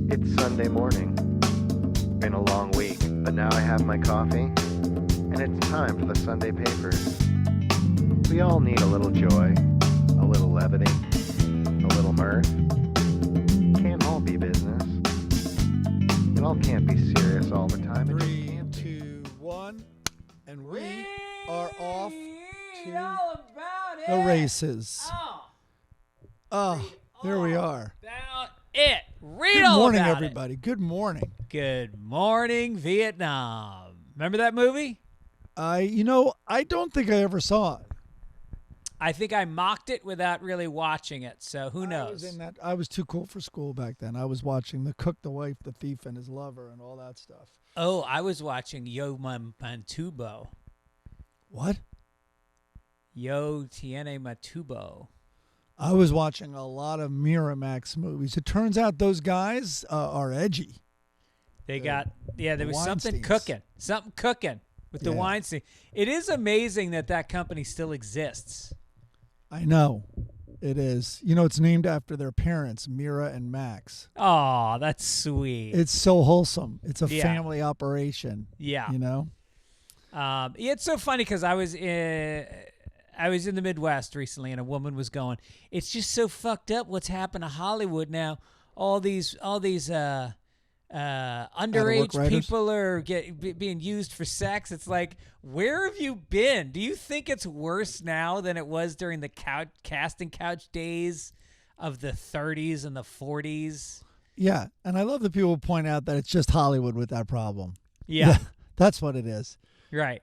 It's Sunday morning. Been a long week, but now I have my coffee, and it's time for the Sunday papers. We all need a little joy, a little levity, a little mirth. Can't all be business. It all can't be serious all the time. 3, 2, 1, and we are off to the races. There we are. About it. Read Good all morning, about everybody. Good morning. It. Good morning, Vietnam. Remember that movie? I don't think I ever saw it. I think I mocked it without really watching it, so who knows? I was too cool for school back then. I was watching The Cook, the Wife, the Thief, and His Lover, and all that stuff. Oh, I was watching Yo Mantubo. What? Yo Tiene Matubo. I was watching a lot of Miramax movies. It turns out those guys are edgy. There was something Weinsteins. cooking with the Weinstein. It is amazing that company still exists. I know. It is. It's named after their parents, Mira and Max. Oh, that's sweet. It's so wholesome. It's a family operation. Yeah. It's so funny because I was in the Midwest recently, and a woman was going, "It's just so fucked up what's happened to Hollywood now. All these underage people are being used for sex. It's like, where have you been? Do you think it's worse now than it was during the casting couch days of the 30s and the 40s? Yeah, and I love that people point out that it's just Hollywood with that problem. Yeah. That's what it is. Right.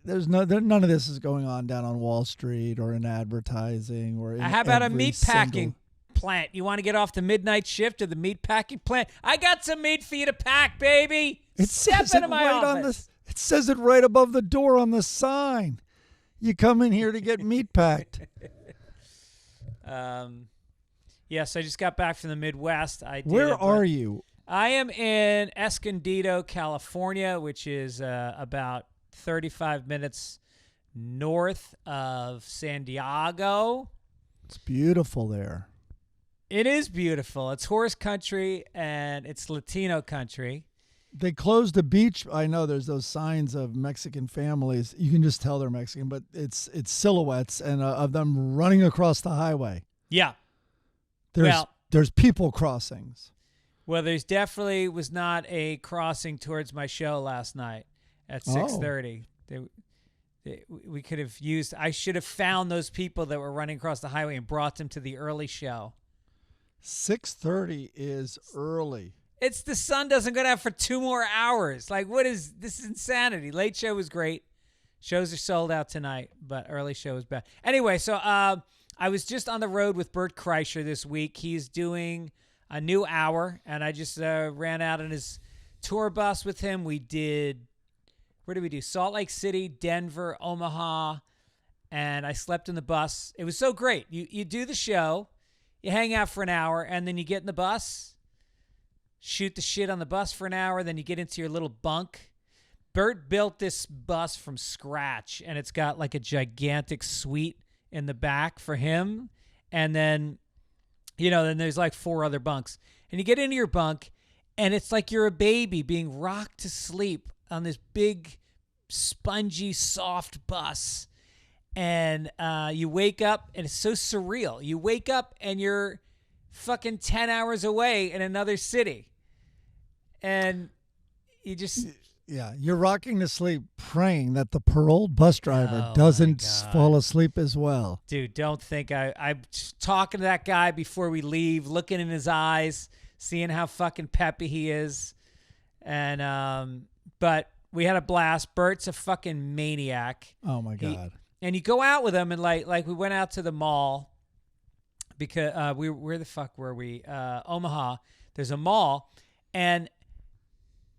None of this is going on down on Wall Street or in advertising or in How about a every meat packing plant? You want to get off the midnight shift of the meat packing plant? I got some meat for you to pack, baby. Step into my office. It says it right above the door on the sign. You come in here to get meat packed. Yes, I just got back from the Midwest. Where are you? I am in Escondido, California, which is about 35 minutes north of San Diego. It's beautiful there. It is beautiful. It's horse country and it's Latino country. They closed the beach. I know there's those signs of Mexican families. You can just tell they're Mexican, but it's silhouettes and of them running across the highway. Yeah. There's people crossings. Well, there's definitely was not a crossing towards my show last night at 6:30. We could have used. I should have found those people that were running across the highway and brought them to the early show. 6:30 is early. It's the sun doesn't go down for 2 more hours. Like, what is this? Is insanity. Late show was great. Shows are sold out tonight, but early show is bad. Anyway, so I was just on the road with Bert Kreischer this week. He's doing a new hour, and I just ran out on his tour bus with him. We did. Where did we do? Salt Lake City, Denver, Omaha, and I slept in the bus. It was so great. You do the show, you hang out for an hour, and then you get in the bus, shoot the shit on the bus for an hour, then you get into your little bunk. Bert built this bus from scratch, and it's got like a gigantic suite in the back for him, and then, then there's like 4 other bunks. And you get into your bunk, and it's like you're a baby being rocked to sleep on this big, spongy, soft bus. And you wake up, and it's so surreal. You wake up, and you're fucking 10 hours away in another city. And you just... Yeah, you're rocking to sleep praying that the paroled bus driver doesn't fall asleep as well. Dude, don't think I'm talking to that guy before we leave, looking in his eyes, seeing how fucking peppy he is. And but we had a blast. Bert's a fucking maniac. Oh my God. And you go out with him, and like we went out to the mall because where the fuck were we? Omaha. There's a mall, and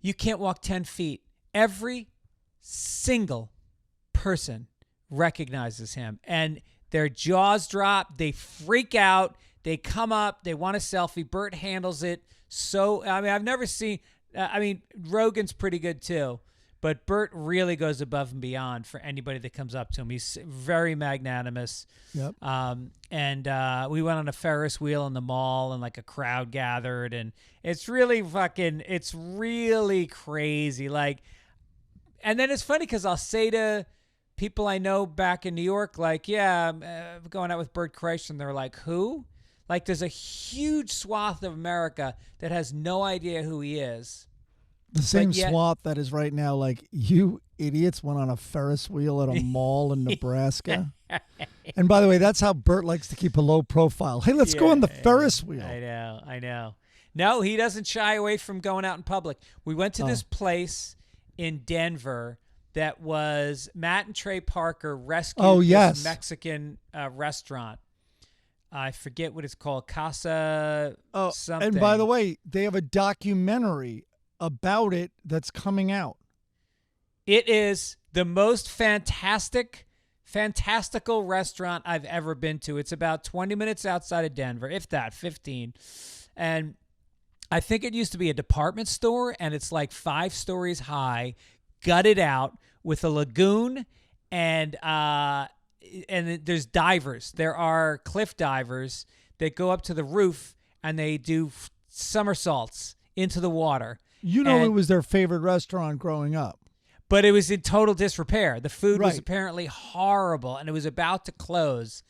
you can't walk 10 feet. Every single person recognizes him, and their jaws drop. They freak out. They come up. They want a selfie. Bert handles it. So, I've never seen, Rogan's pretty good too, But Bert really goes above and beyond for anybody that comes up to him. He's very magnanimous. Yep. And we went on a Ferris wheel in the mall, and like a crowd gathered, and it's really crazy. Like, and then it's funny because I'll say to people I know back in New York, like, yeah, I'm going out with Bert Kreischer, and they're like, who? Like, there's a huge swath of America that has no idea who he is. The same swath that is right now, like, you idiots went on a Ferris wheel at a mall in Nebraska. And by the way, that's how Bert likes to keep a low profile. Hey, let's go on the Ferris wheel. I know. No, he doesn't shy away from going out in public. We went to this place in Denver that was Matt and Trey Parker rescued this Mexican restaurant. I forget what it's called. Casa something. And by the way, they have a documentary about it that's coming out. It is the most fantastical restaurant I've ever been to. It's about 20 minutes outside of Denver, if that, 15. And I think it used to be a department store, and it's like 5 stories high, gutted out with a lagoon, and there's divers. There are cliff divers that go up to the roof, and they do somersaults into the water. You know, it was their favorite restaurant growing up. But it was in total disrepair. The food was apparently horrible, and it was about to close.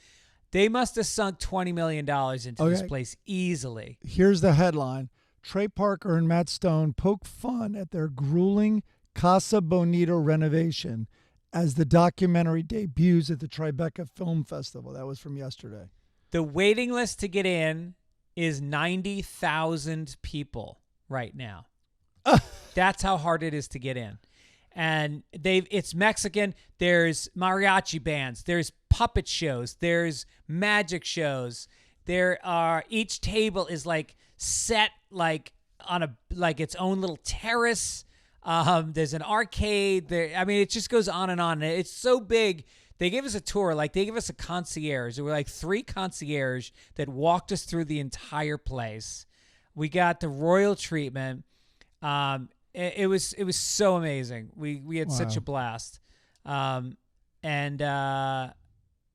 They must have sunk $20 million into this place easily. Here's the headline. Trey Parker and Matt Stone poke fun at their grueling Casa Bonita renovation as the documentary debuts at the Tribeca Film Festival. That was from yesterday. The waiting list to get in is 90,000 people right now. That's how hard it is to get in. And it's Mexican. There's mariachi bands. There's puppet shows. There's magic shows. Each table is like set like on its own little terrace. There's an arcade there. I mean, it just goes on and on. It's so big. They gave us a tour. Like, they gave us a concierge. There were like 3 concierge that walked us through the entire place. We got the royal treatment. It was so amazing. We had such a blast. And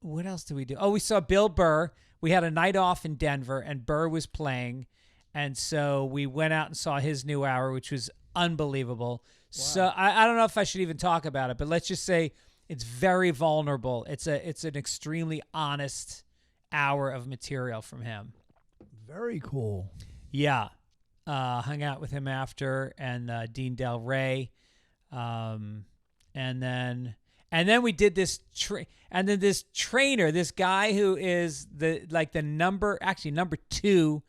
what else did we do? Oh, we saw Bill Burr. We had a night off in Denver, and Burr was playing. And so we went out and saw his new hour, which was unbelievable. Wow. So I don't know if I should even talk about it, but let's just say it's very vulnerable. It's an extremely honest hour of material from him. Very cool. Yeah. Hung out with him after, and Dean Del Rey. And then we did this and then this trainer, this guy who is the number 2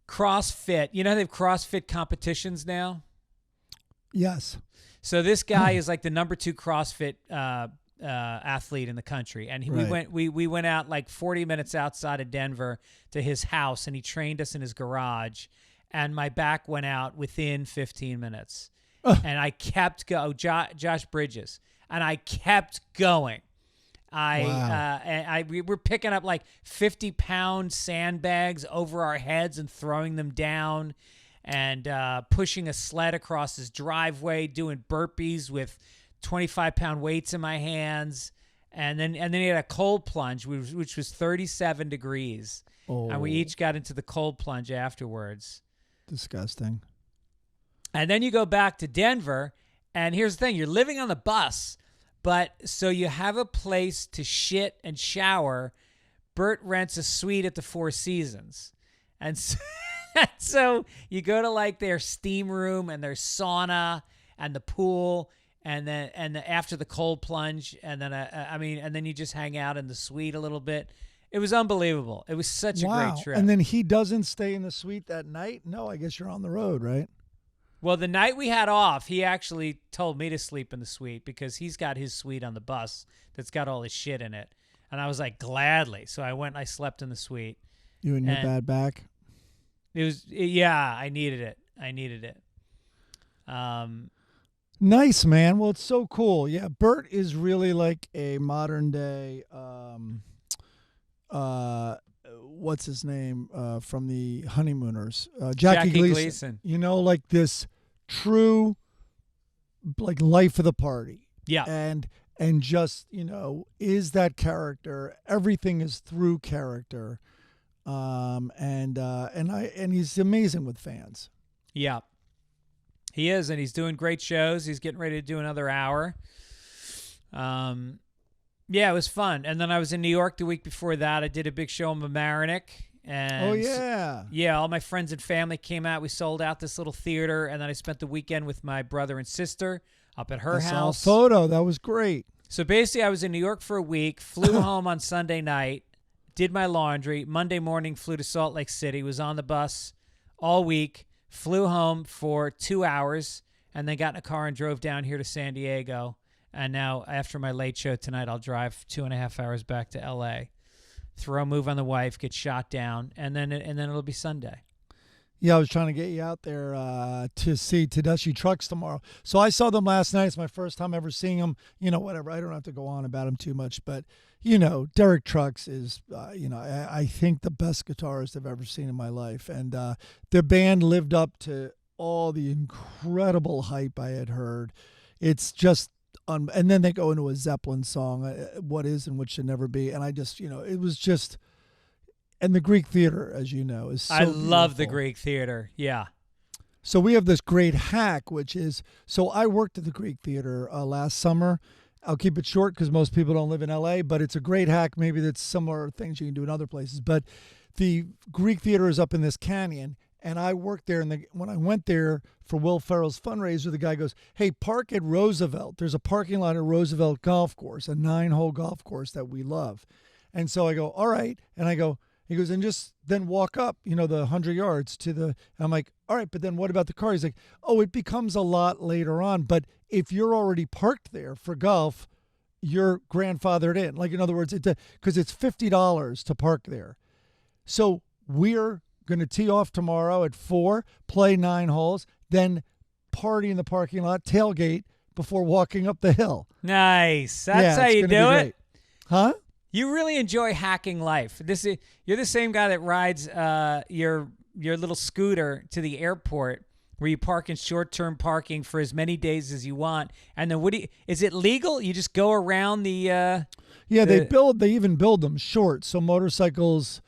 CrossFit. You know, they have CrossFit competitions now. Yes. So this guy is like the number 2 CrossFit athlete in the country, and we went out like 40 minutes outside of Denver to his house, and he trained us in his garage, and my back went out within 15 minutes. And I kept Josh Bridges, and I kept going. We were picking up like 50-pound sandbags over our heads and throwing them down, and pushing a sled across his driveway, doing burpees with 25-pound weights in my hands, and then he had a cold plunge, which was 37 degrees, and we each got into the cold plunge afterwards. Disgusting. And then you go back to Denver, and here's the thing: you're living on the bus, but so you have a place to shit and shower. Bert rents a suite at the Four Seasons, and so you go to like their steam room and their sauna and the pool. And then after the cold plunge, and then and then you just hang out in the suite a little bit. It was unbelievable. It was such a great trip. And then he doesn't stay in the suite that night? No, I guess you're on the road, right? Well, the night we had off, he actually told me to sleep in the suite because he's got his suite on the bus that's got all his shit in it. And I was like, gladly. So I went and I slept in the suite. You and your bad back? I needed it. Nice, man. Well, it's so cool. Yeah, Bert is really like a modern day, what's his name from the Honeymooners? Jackie Gleason. You know, like this true like life of the party. Yeah. And just, is that character. Everything is through character. And he's amazing with fans. Yeah. He is, and he's doing great shows. He's getting ready to do another hour. Yeah, it was fun. And then I was in New York the week before that. I did a big show in Mamaroneck. And oh, yeah. Yeah, all my friends and family came out. We sold out this little theater, and then I spent the weekend with my brother and sister up at her house. I saw a photo. That was great. So basically, I was in New York for a week, flew home on Sunday night, did my laundry. Monday morning, flew to Salt Lake City, was on the bus all week, flew home for 2 hours, and then got in a car and drove down here to San Diego. And now, after my late show tonight, I'll drive 2.5 hours back to L.A., throw a move on the wife, get shot down, and then it'll be Sunday. Yeah, I was trying to get you out there to see Tedeschi Trucks tomorrow. So I saw them last night. It's my first time ever seeing them. Whatever. I don't have to go on about him too much. But, Derek Trucks is, I think the best guitarist I've ever seen in my life. And the band lived up to all the incredible hype I had heard. It's just, and then they go into a Zeppelin song, What Is and What Should Never Be. And I just, it was just... And the Greek Theater, as you know, is so I love the beautiful. Greek Theater. Yeah. So we have this great hack, which is, so I worked at the Greek Theater last summer. I'll keep it short because most people don't live in L.A., but it's a great hack. Maybe that's similar things you can do in other places. But the Greek Theater is up in this canyon, and I worked there. And when I went there for Will Ferrell's fundraiser, the guy goes, hey, park at Roosevelt. There's a parking lot at Roosevelt Golf Course, a 9-hole golf course that we love. And so I go, all right. And I go, he goes, and just then walk up, the 100 yards to the, I'm like, all right, but then what about the car? He's like, oh, it becomes a lot later on. But if you're already parked there for golf, you're grandfathered in. Like, in other words, because it's $50 to park there. So we're going to tee off tomorrow at 4, play 9 holes, then party in the parking lot, tailgate before walking up the hill. Nice. That's how you do it. Huh? You really enjoy hacking life. You're the same guy that rides your little scooter to the airport where you park in short-term parking for as many days as you want. And then is it legal? You just go around the they even build them short. So motorcycles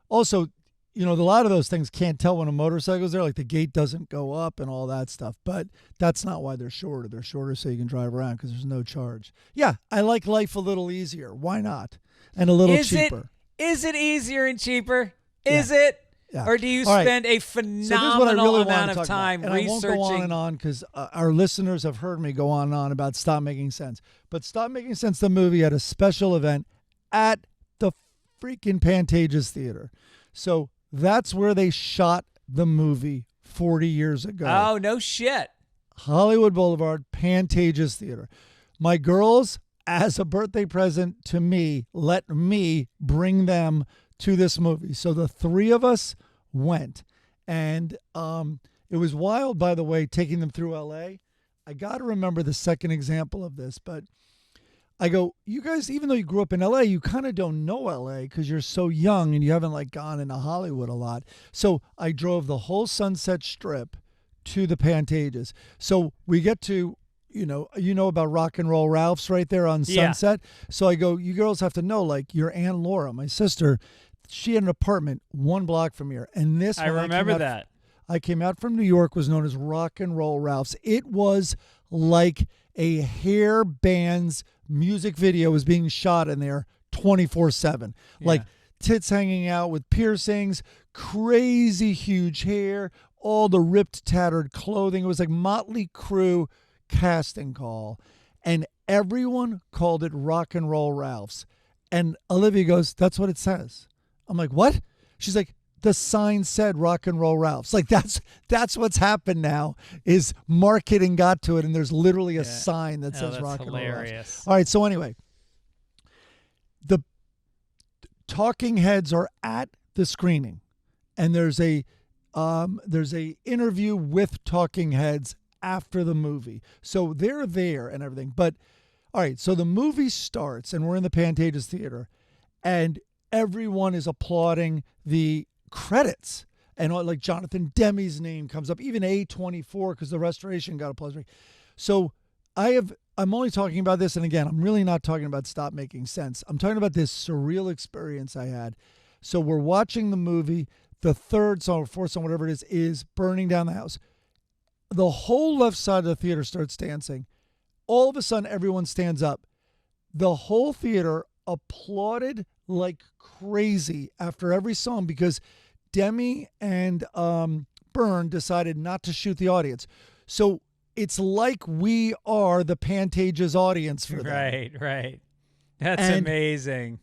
also, a lot of those things can't tell when a motorcycle's there, like the gate doesn't go up and all that stuff. But that's not why they're shorter. They're shorter so you can drive around because there's no charge. Yeah, I like life a little easier. Why not? And a little cheaper. Is it easier and cheaper? Is it? Yeah. Or do you spend a phenomenal amount of time researching? I won't go on and on because our listeners have heard me go on and on about Stop Making Sense. But Stop Making Sense, the movie, had a special event at the freaking Pantages Theater. So that's where they shot the movie 40 years ago. Oh, no shit. Hollywood Boulevard, Pantages Theater. My girls, as a birthday present to me, let me bring them to this movie. So the 3 of us went. And it was wild, by the way, taking them through L.A. I got to remember the second example of this, but I go, you guys, even though you grew up in L.A., you kind of don't know L.A. because you're so young and you haven't gone into Hollywood a lot. So I drove the whole Sunset Strip to the Pantages. So we get to, you know about Rock and Roll Ralph's right there on Sunset. So I go, you girls have to know, your Aunt Laura, my sister, she had an apartment 1 block from here. And this, I remember that. I came out from New York, was known as Rock and Roll Ralph's. It was like a hair band's music video was being shot in there 24/7. Like tits hanging out with piercings, crazy huge hair, all the ripped, tattered clothing. It was like Motley Crue casting call. And everyone called it Rock and Roll Ralph's. And Olivia goes, that's what it says. I'm like, what? She's like, the sign said Rock and Roll Ralph's. That's what's happened now is marketing got to it, and there's literally a sign that says Rock and Roll Ralph's. All right, so anyway, the talking heads are at the screening, and there's a interview with talking heads after the movie. So they're there and everything. But all right, so the movie starts, and we're in the Pantages Theater, and everyone is applauding the credits, and Jonathan Demme's name comes up, even A24, because the restoration got applause. So I'm only talking about this, and again, I'm really not talking about Stop Making Sense. I'm talking about this surreal experience I had. So we're watching the movie. The third song or fourth song, whatever it is burning down the house. The whole left side of the theater starts dancing. All of a sudden, everyone stands up. The whole theater applauded like crazy after every song because Demi and Byrne decided not to shoot the audience. So it's like we are the Pantages audience for them. Right. That's And amazing.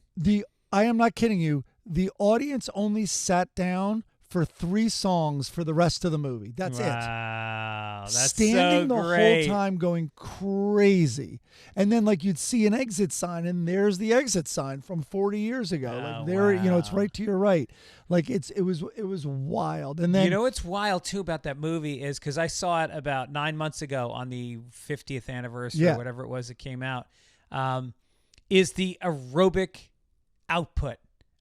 I am not kidding you. The audience only sat down for 3 songs for the rest of the movie. That's it. Wow, that's Standing so the great. whole time going crazy. And then like you'd see an exit sign and there's the exit sign from 40 years ago. Oh, Like there, it's wow. right to your right. Like it was wild. And then You know what's wild too about that movie is because I saw it about 9 months ago on the 50th anniversary or whatever it was that came out, is the aerobic output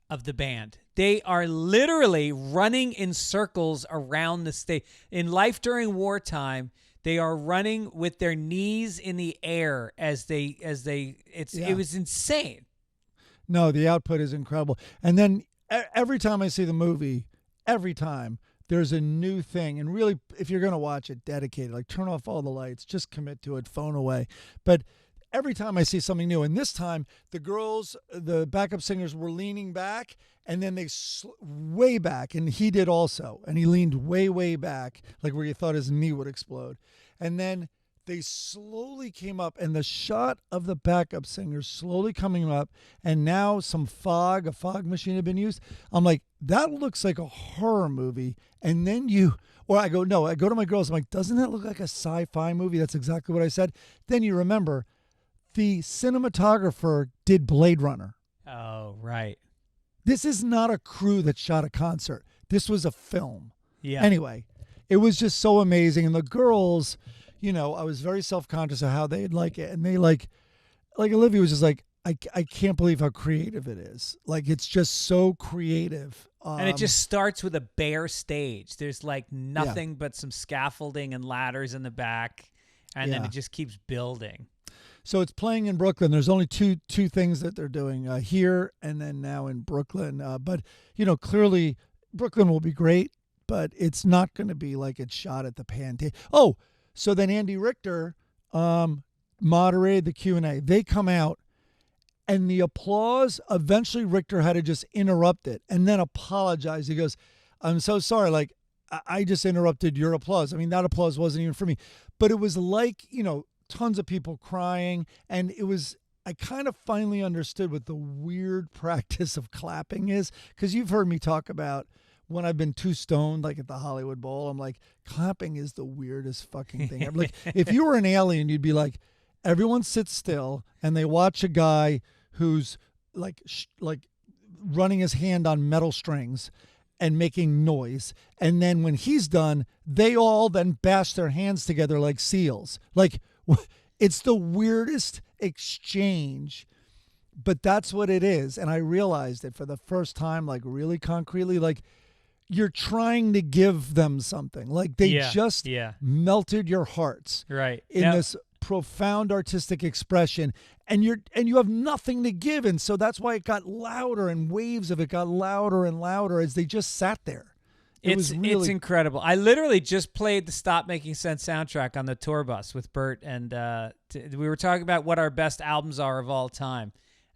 of the band. They are literally running in circles around the stage. In Life During Wartime, they are running with their knees in the air it was insane. No, the output is incredible. And then every time I see the movie, every time there's a new thing. And really, if you're going to watch it, dedicate it. Like turn off all the lights, just commit to it, phone away. But every time I see something new, and this time the girls, the backup singers were leaning back and then they way back, and he did also. And he leaned way, way back, like where you thought his knee would explode. And then they slowly came up, and the shot of the backup singers slowly coming up, and now a fog machine had been used. I'm like, that looks like a horror movie. And then I go to my girls, I'm like, doesn't that look like a sci-fi movie? That's exactly what I said. Then you remember, the cinematographer did Blade Runner. Oh, right. This is not a crew that shot a concert. This was a film. Yeah. Anyway, it was just so amazing. And the girls, I was very self-conscious of how they'd like it. And they like Olivia was just like, I can't believe how creative it is. Like, it's just so creative. And it just starts with a bare stage. There's like nothing but some scaffolding and ladders in the back. And then it just keeps building. So it's playing in Brooklyn. There's only two things that they're doing here and then now in Brooklyn. But, clearly Brooklyn will be great, but it's not going to be like it's shot at the Pantages. Oh, so then Andy Richter moderated the Q&A. They come out, and the applause, eventually Richter had to just interrupt it and then apologize. He goes, I'm so sorry. Like, I just interrupted your applause. I mean, that applause wasn't even for me. But it was like, tons of people crying, and I kind of finally understood what the weird practice of clapping is, because you've heard me talk about when I've been too stoned, like at the Hollywood Bowl. I'm like, clapping is the weirdest fucking thing ever. Like, if you were an alien, you'd be like, everyone sits still and they watch a guy who's like running his hand on metal strings and making noise, and then when he's done, they all then bash their hands together like seals. Like, it's the weirdest exchange, but that's what it is. And I realized it for the first time, like really concretely, like you're trying to give them something. Like they just melted your hearts in this profound artistic expression, and you have nothing to give. And so that's why it got louder, and waves of it got louder and louder as they just sat there. It's incredible. I literally just played the Stop Making Sense soundtrack on the tour bus with Bert, and we were talking about what our best albums are of all time,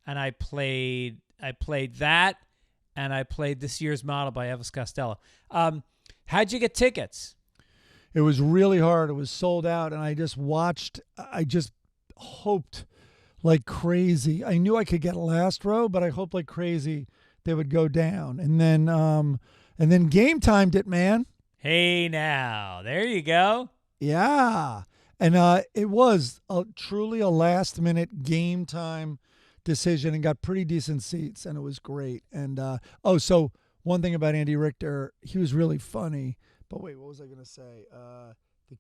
and I played that, and I played this year's Model by Elvis Costello. How'd you get tickets? It was really hard. It was sold out, and I just hoped like crazy. I knew I could get last row, but I hoped like crazy they would go down, and then Game timed it, man. Hey, now. There you go. Yeah. And it was truly a last-minute Game time decision, and got pretty decent seats, and it was great. And, so one thing about Andy Richter, he was really funny. But wait, what was I going to say?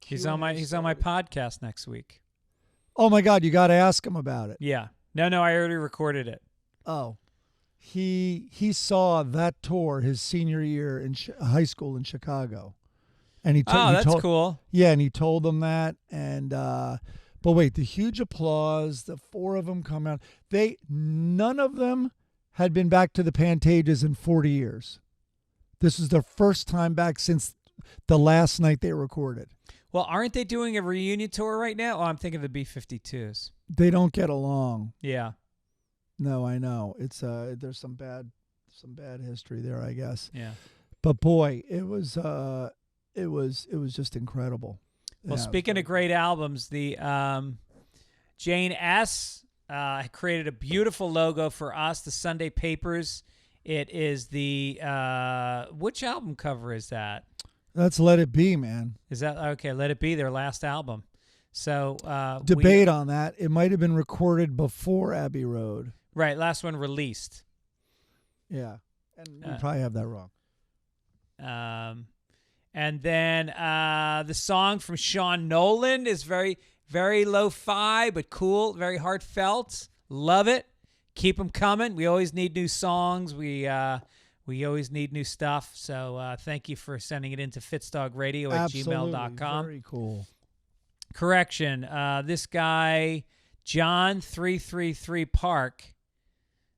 He's on my podcast next week. Oh, my God. You got to ask him about it. Yeah. No, I already recorded it. Oh. He saw that tour his senior year in high school in Chicago, and that's cool. Yeah, and he told them that, and But wait, the huge applause, the 4 of them come out. None of them had been back to the Pantages in 40 years. This was their first time back since the last night they recorded. Well, aren't they doing a reunion tour right now? Oh, I'm thinking of the B-52s. They don't get along. Yeah. No, I know. It's there's some bad history there, I guess. Yeah. But boy, it was just incredible. Well, Yeah, speaking of great albums, the Jane S. Created a beautiful logo for us, the Sunday Papers. It is the which album cover is that? That's Let It Be, man. Is that okay? Let It Be, their last album. So debate on that. It might have been recorded before Abbey Road. Right, last one released. Yeah, and you probably have that wrong. And then the song from Sean Nolan is very, very lo-fi but cool, very heartfelt. Love it. Keep them coming. We always need new songs. We always need new stuff. So thank you for sending it into fitzdogradio at gmail.com. Very cool. Correction. This guy, John333 Park,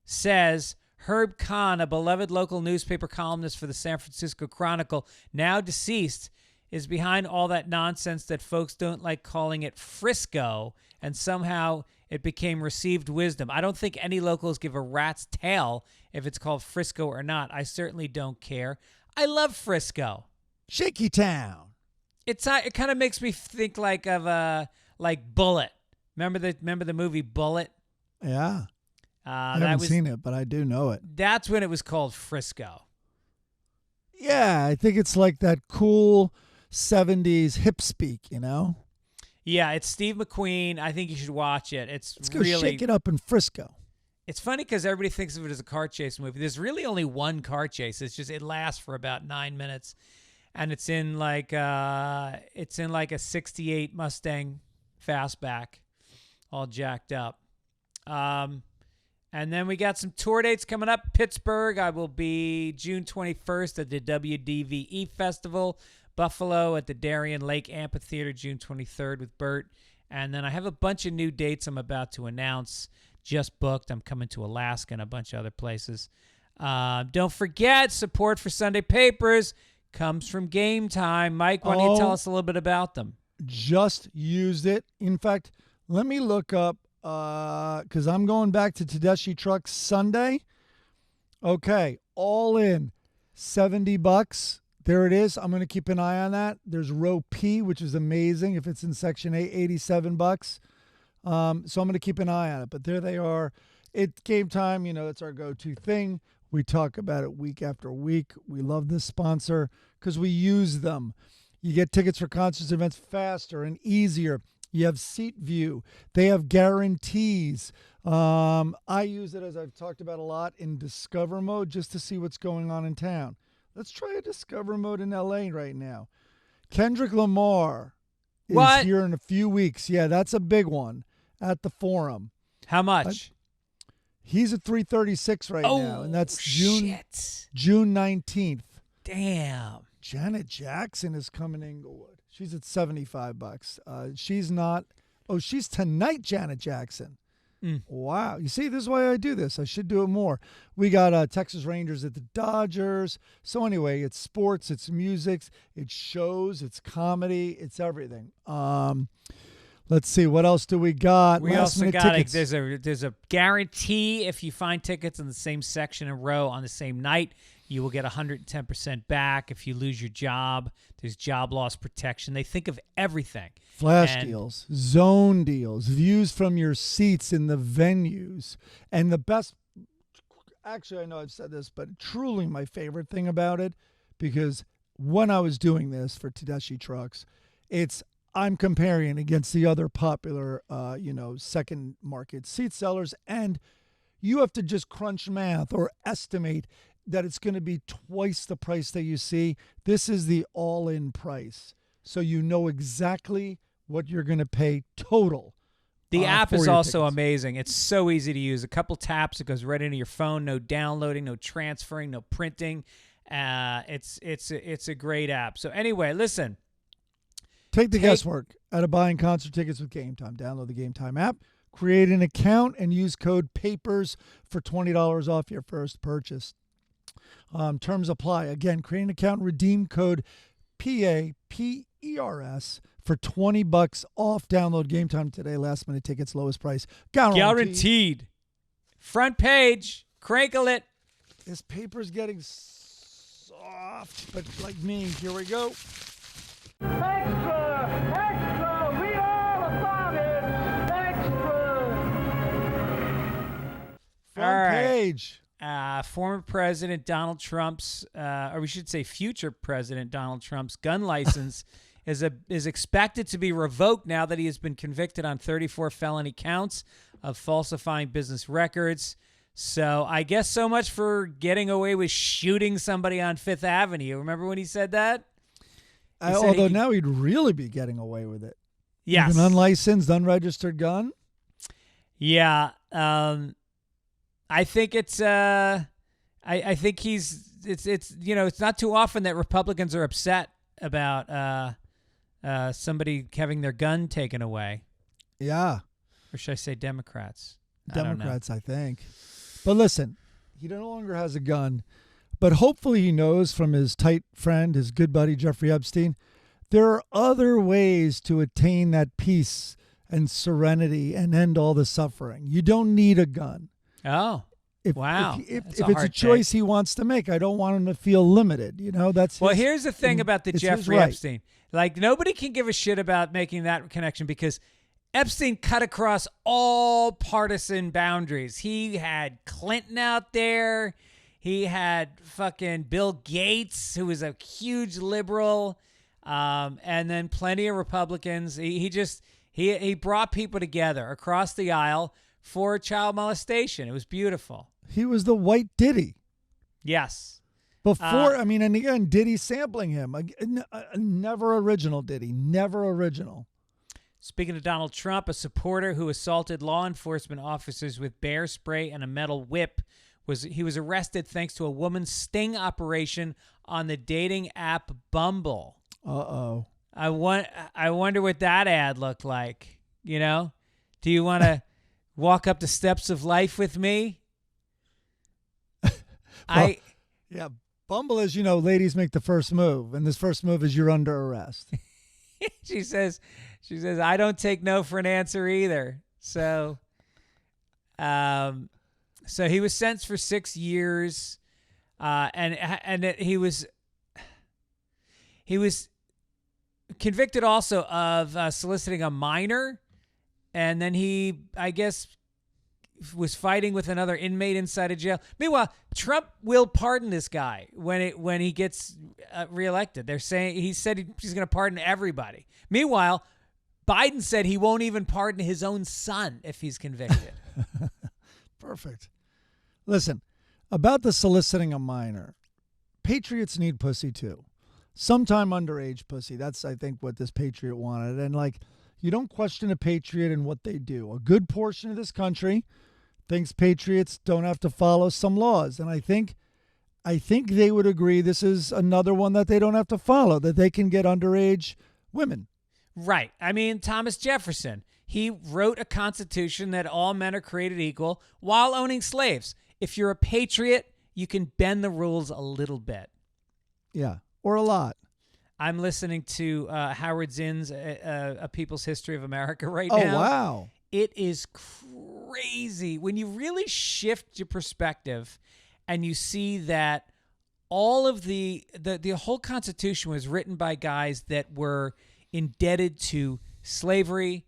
says Herb Kahn, a beloved local newspaper columnist for the San Francisco Chronicle, now deceased, is behind all that nonsense that folks don't like calling it Frisco, and somehow it became received wisdom. I don't think any locals give a rat's tail if it's called Frisco or not. I certainly don't care. I love Frisco. Shaky Town. It kind of makes me think like Bullet. Remember the movie Bullet? Yeah. I haven't seen it, but I do know it. That's when it was called Frisco. Yeah, I think it's like that cool 70s hip speak, you know? Yeah, it's Steve McQueen. I think you should watch it. Let's go shake it up in Frisco. It's funny because everybody thinks of it as a car chase movie. There's really only one car chase. It lasts for about 9 minutes, and it's in like a '68 Mustang fastback, all jacked up. And then we got some tour dates coming up. Pittsburgh, I will be June 21st at the WDVE Festival. Buffalo at the Darien Lake Amphitheater, June 23rd with Bert. And then I have a bunch of new dates I'm about to announce. Just booked. I'm coming to Alaska and a bunch of other places. Don't forget, support for Sunday Papers comes from Game Time. Mike, why don't you tell us a little bit about them? Just used it. In fact, let me look up, because I'm going back to Tedeschi Trucks Sunday. Okay, all in, $70. There it is. I'm going to keep an eye on that. There's row P, which is amazing. If it's in section A, $87. So I'm going to keep an eye on it. But there they are. It's Game Time. You know, it's our go-to thing. We talk about it week after week. We love this sponsor because we use them. You get tickets for concerts, events faster and easier. You have Seat View. They have guarantees. I use it, as I've talked about a lot, in Discover mode just to see what's going on in town. Let's try a Discover mode in L.A. right now. Kendrick Lamar is here in a few weeks. Yeah, that's a big one at the Forum. How much? He's at $336 right now, and that's June 19th. Damn. Janet Jackson is coming to Inglewood. She's at $75. She's not. Oh, she's tonight, Janet Jackson. Wow. You see, this is why I do this. I should do it more. We got Texas Rangers at the Dodgers. So anyway, it's sports, it's music, it's shows, it's comedy, it's everything. Let's see. What else do we got? We also got there's a guarantee if you find tickets in the same section and row on the same night. You will get 110% back. If you lose your job, there's job loss protection. They think of everything. Flash deals, zone deals, views from your seats in the venues. And the best, actually, I know I've said this, but truly my favorite thing about it, because when I was doing this for Tedeschi Trucks, I'm comparing against the other popular, second market seat sellers, and you have to just crunch math or estimate that it's going to be twice the price that you see. This is the all-in price. So you know exactly what you're going to pay total. The app is also amazing. It's so easy to use. A couple taps, it goes right into your phone. No downloading, no transferring, no printing. It's a great app. So anyway, listen. Take the guesswork out of buying concert tickets with Game Time. Download the Game Time app, create an account, and use code PAPERS for $20 off your first purchase. Terms apply. Again, create an account, redeem code PAPERS for $20 off. Download Game Time today. Last minute tickets, lowest price. Guaranteed. Front page. Crankle it. This paper's getting soft, but like me, here we go. Extra! Extra! Read all about it! Extra! Front page. Former President Donald Trump's, or we should say future President Donald Trump's gun license is expected to be revoked now that he has been convicted on 34 felony counts of falsifying business records. So I guess so much for getting away with shooting somebody on Fifth Avenue. Remember when he said that? Although now he'd really be getting away with it. Yes. With an unlicensed, unregistered gun? Yeah. I think it's I think it's not too often that Republicans are upset about somebody having their gun taken away. Yeah. Or should I say Democrats? Democrats, I think. But listen, he no longer has a gun, but hopefully he knows from his tight friend, his good buddy Jeffrey Epstein, there are other ways to attain that peace and serenity and end all the suffering. You don't need a gun. Oh, wow. If it's a choice he wants to make, I don't want him to feel limited. That's here's the thing about the Jeffrey Epstein. Like, nobody can give a shit about making that connection because Epstein cut across all partisan boundaries. He had Clinton out there. He had fucking Bill Gates, who was a huge liberal, and then plenty of Republicans. He brought people together across the aisle for child molestation. It was beautiful. He was the white Diddy. Yes. Before, and again, Diddy sampling him. Never original Diddy. Never original. Speaking of Donald Trump, a supporter who assaulted law enforcement officers with bear spray and a metal whip was arrested thanks to a woman's sting operation on the dating app Bumble. Uh-oh. I wonder what that ad looked like. Do you want to walk up the steps of life with me? Yeah, Bumble, as you know, ladies make the first move, and this first move is you're under arrest. She says, I don't take no for an answer either. So, so he was sentenced for 6 years, and he was convicted also of soliciting a minor, and then he, I guess, was fighting with another inmate inside a jail. Meanwhile, Trump will pardon this guy when he gets reelected. They're saying he's going to pardon everybody. Meanwhile, Biden said he won't even pardon his own son if he's convicted. Perfect. Listen, about the soliciting a minor, patriots need pussy too. Sometime underage pussy. That's, I think, what this patriot wanted. And you don't question a patriot and what they do. A good portion of this country thinks patriots don't have to follow some laws. And I think they would agree this is another one that they don't have to follow, that they can get underage women. Right. Thomas Jefferson, he wrote a constitution that all men are created equal while owning slaves. If you're a patriot, you can bend the rules a little bit. Yeah, or a lot. I'm listening to Howard Zinn's A People's History of America right now. now. Oh, wow. It is crazy when you really shift your perspective and you see that all of the whole Constitution was written by guys that were indebted to slavery,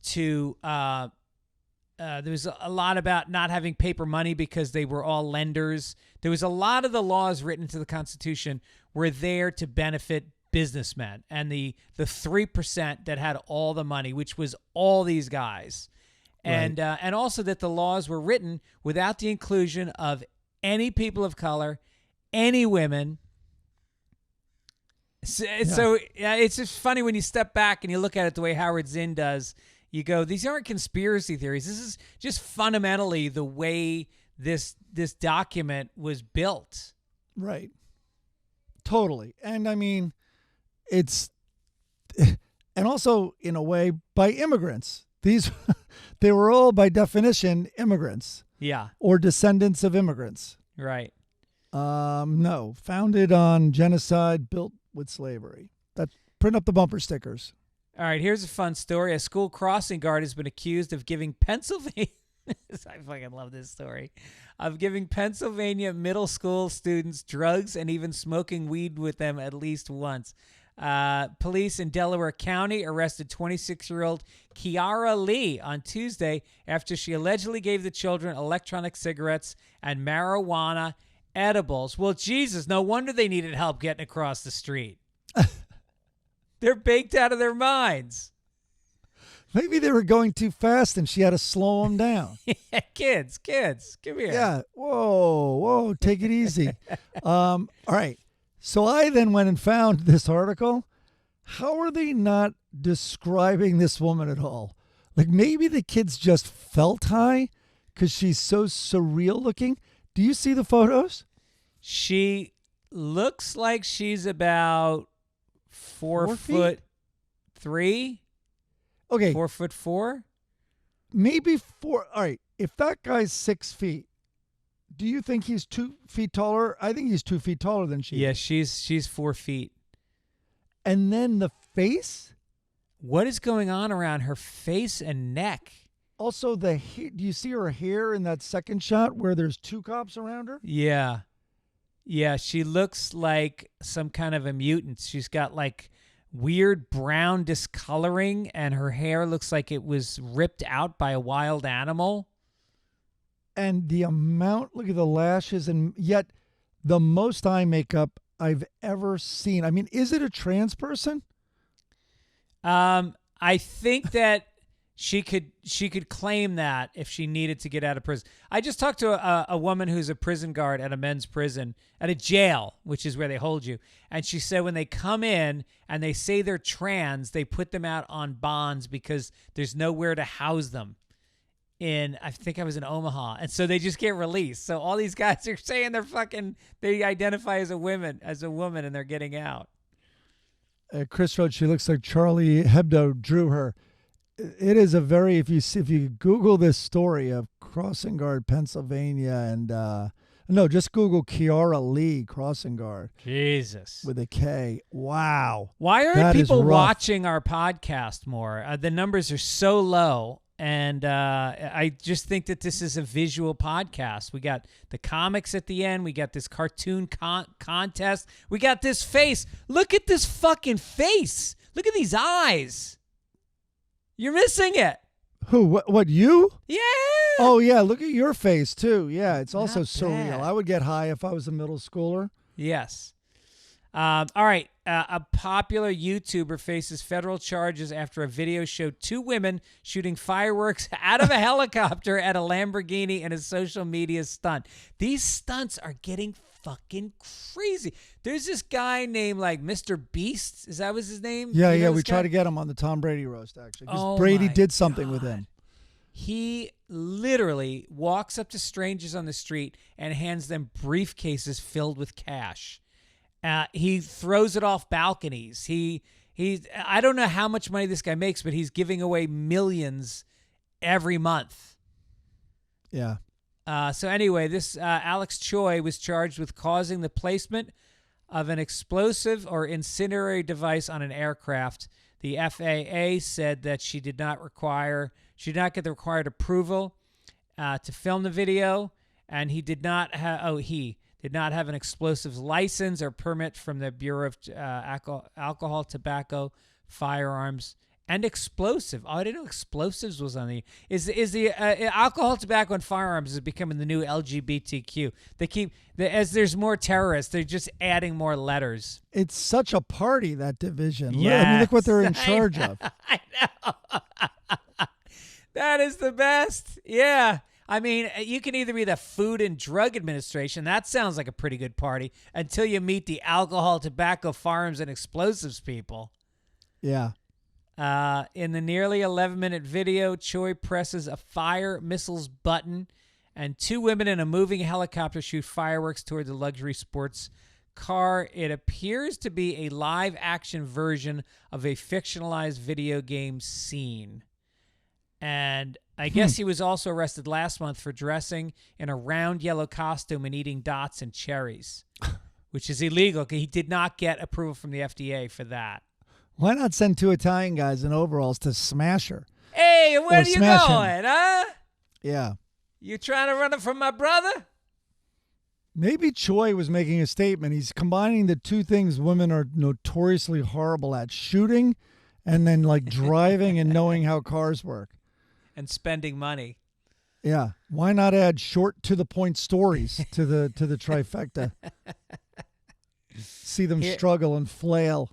to there was a lot about not having paper money because they were all lenders. There was a lot of the laws written into the Constitution were there to benefit businessmen and the 3% that had all the money, which was all these guys. And right. And also that the laws were written without the inclusion of any people of color, any women. So it's just funny when you step back and you look at it the way Howard Zinn does. You go, these aren't conspiracy theories. This is just fundamentally the way this document was built. Right. Totally. And it's And also, in a way, by immigrants. They were all, by definition, immigrants. Yeah. Or descendants of immigrants. Right. No, founded on genocide, built with slavery. Print up the bumper stickers. All right, here's a fun story. A school crossing guard has been accused of giving Pennsylvania I fucking love this story. Of giving Pennsylvania middle school students drugs and even smoking weed with them at least once. Police in Delaware County arrested 26-year-old Kiara Lee on Tuesday after she allegedly gave the children electronic cigarettes and marijuana edibles. Well, Jesus, no wonder they needed help getting across the street. They're baked out of their minds. Maybe they were going too fast and she had to slow them down. Kids, come here. Yeah. Whoa, take it easy. All right. So I then went and found this article. How are they not describing this woman at all? Like maybe the kids just felt high because she's so surreal looking. Do you see the photos? She looks like she's about 4'3". Okay. 4'4". Maybe 4. All right. If that guy's 6 feet, do you think he's 2 feet taller? I think he's 2 feet taller than she is. Yeah, she's 4 feet. And then the face? What is going on around her face and neck? Also, do you see her hair in that second shot where there's 2 cops around her? Yeah. Yeah, she looks like some kind of a mutant. She's got like weird brown discoloring and her hair looks like it was ripped out by a wild animal. And the amount, look at the lashes, and yet the most eye makeup I've ever seen. I mean, is it a trans person? I think that she could claim that if she needed to get out of prison. I just talked to a woman who's a prison guard at a men's prison, at a jail, which is where they hold you. And she said when they come in and they say they're trans, they put them out on bonds because there's nowhere to house them. I think I was in Omaha. And so they just get released. So all these guys are saying they identify as a woman and they're getting out. Chris wrote, she looks like Charlie Hebdo drew her. It is a very, if you Google this story of crossing guard Pennsylvania and, just Google Kiara Lee crossing guard. Jesus. With a K. Wow. Why aren't people watching our podcast more? The numbers are so low. And I just think that this is a visual podcast. We got the comics at the end. We got this cartoon contest. We got this face. Look at this fucking face. Look at these eyes. You're missing it. Who? What, you? Yeah. Oh, yeah. Look at your face, too. Yeah, it's also Not surreal. bad. I would get high if I was a middle schooler. Yes. All right. A popular YouTuber faces federal charges after a video showed 2 women shooting fireworks out of a helicopter at a Lamborghini in a social media stunt. These stunts are getting fucking crazy. There's this guy named like Mr. Beast. Is that was his name? Yeah, You know we this tried guy? to get him on the Tom Brady roast, actually. Because Oh Brady my did something with God. him. He literally walks up to strangers on the street and hands them briefcases filled with cash. He throws it off balconies. I don't know how much money this guy makes, but he's giving away millions every month. Yeah. So anyway, this Alex Choi was charged with causing the placement of an explosive or incendiary device on an aircraft. The FAA said that she did not get the required approval to film the video, and he did not have an explosives license or permit from the Bureau of Alcohol, Tobacco, Firearms, and Explosive. Oh, I didn't know explosives was on the. Is the alcohol, tobacco, and firearms is becoming the new LGBTQ? As there's more terrorists, they're just adding more letters. It's such a party, that division. Yes, I mean, look what they're in charge of. I know. That is the best. Yeah. I mean, you can either be the Food and Drug Administration. That sounds like a pretty good party until you meet the alcohol, tobacco, firearms, and explosives people. Yeah. In the nearly 11-minute video, Choi presses a fire missiles button, and 2 women in a moving helicopter shoot fireworks toward the luxury sports car. It appears to be a live-action version of a fictionalized video game scene. And I guess he was also arrested last month for dressing in a round yellow costume and eating dots and cherries, which is illegal. He did not get approval from the FDA for that. Why not send 2 Italian guys in overalls to smash her? Hey, where are you smash going, huh? Yeah. You trying to run it from my brother? Maybe Choi was making a statement. He's combining the 2 things women are notoriously horrible at, shooting and then like driving and knowing how cars work. And spending money. Yeah. Why not add short to the point stories to the trifecta? See them struggle and flail.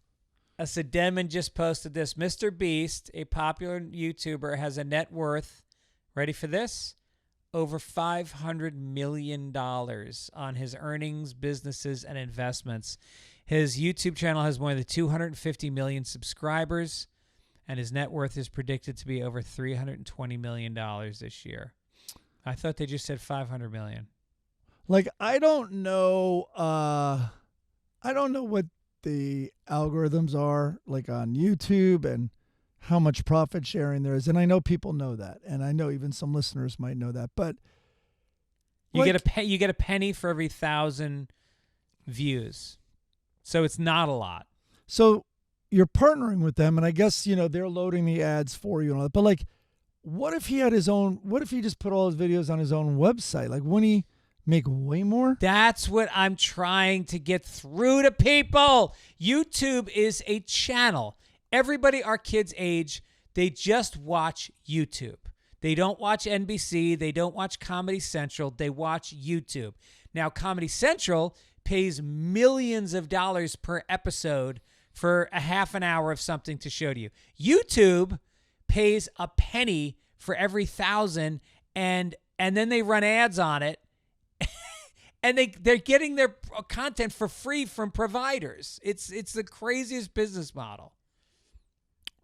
A Sedenman just posted this. Mr. Beast, a popular YouTuber, has a net worth, ready for this? Over $500 million on his earnings, businesses, and investments. His YouTube channel has more than 250 million subscribers, and his net worth is predicted to be over $320 million this year. I thought they just said $500 million. Like, I don't know what the algorithms are like on YouTube and how much profit sharing there is. And I know people know that. And I know even some listeners might know that. But you get a penny for every 1,000 views. So it's not a lot. So you're partnering with them, and I guess, they're loading the ads for you and all that. But like, what if he just put all his videos on his own website? Like, wouldn't he make way more? That's what I'm trying to get through to people. YouTube is a channel. Everybody our kids' age, they just watch YouTube. They don't watch NBC. They don't watch Comedy Central. They watch YouTube. Now, Comedy Central pays millions of dollars per episode for a half an hour of something to show to you. YouTube pays a penny for every 1,000, and then they run ads on it, and they're getting their content for free from providers. It's the craziest business model.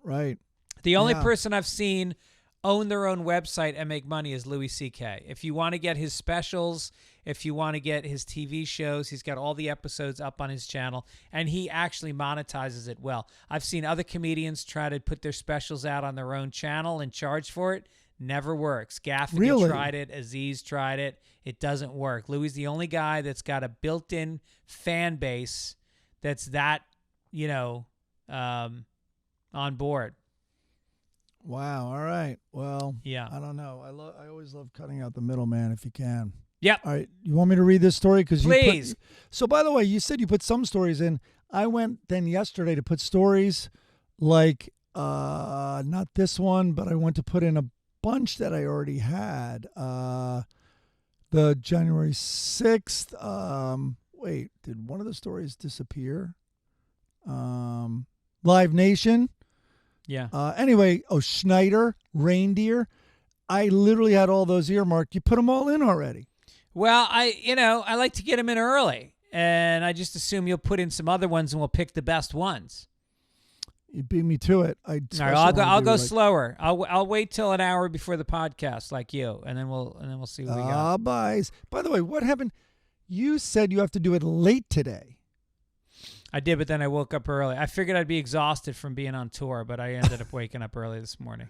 Right. The only person I've seen own their own website and make money is Louie C.K. If you want to get his specials, if you want to get his TV shows, he's got all the episodes up on his channel, and he actually monetizes it well. I've seen other comedians try to put their specials out on their own channel and charge for it. Never works. Gaffigan tried it. Aziz tried it. It doesn't work. Louie's the only guy that's got a built-in fan base that's that, on board. Wow. All right. Well, yeah. I don't know. I always love cutting out the middleman if you can. Yep. All right. You want me to read this story? Please. So, by the way, you said you put some stories in. I went then yesterday to put stories like, not this one, but I went to put in a bunch that I already had. The January 6th. Wait, did one of the stories disappear? Live Nation. Yeah. Anyway, Schneider, Reindeer. I literally had all those earmarked. You put them all in already. Well, I like to get them in early, and I just assume you'll put in some other ones, and we'll pick the best ones. You beat me to it. All right, I'll go slower. I'll wait till an hour before the podcast, like you, and then we'll see what we got. By the way, what happened? You said you have to do it late today. I did, but then I woke up early. I figured I'd be exhausted from being on tour, but I ended up waking up early this morning.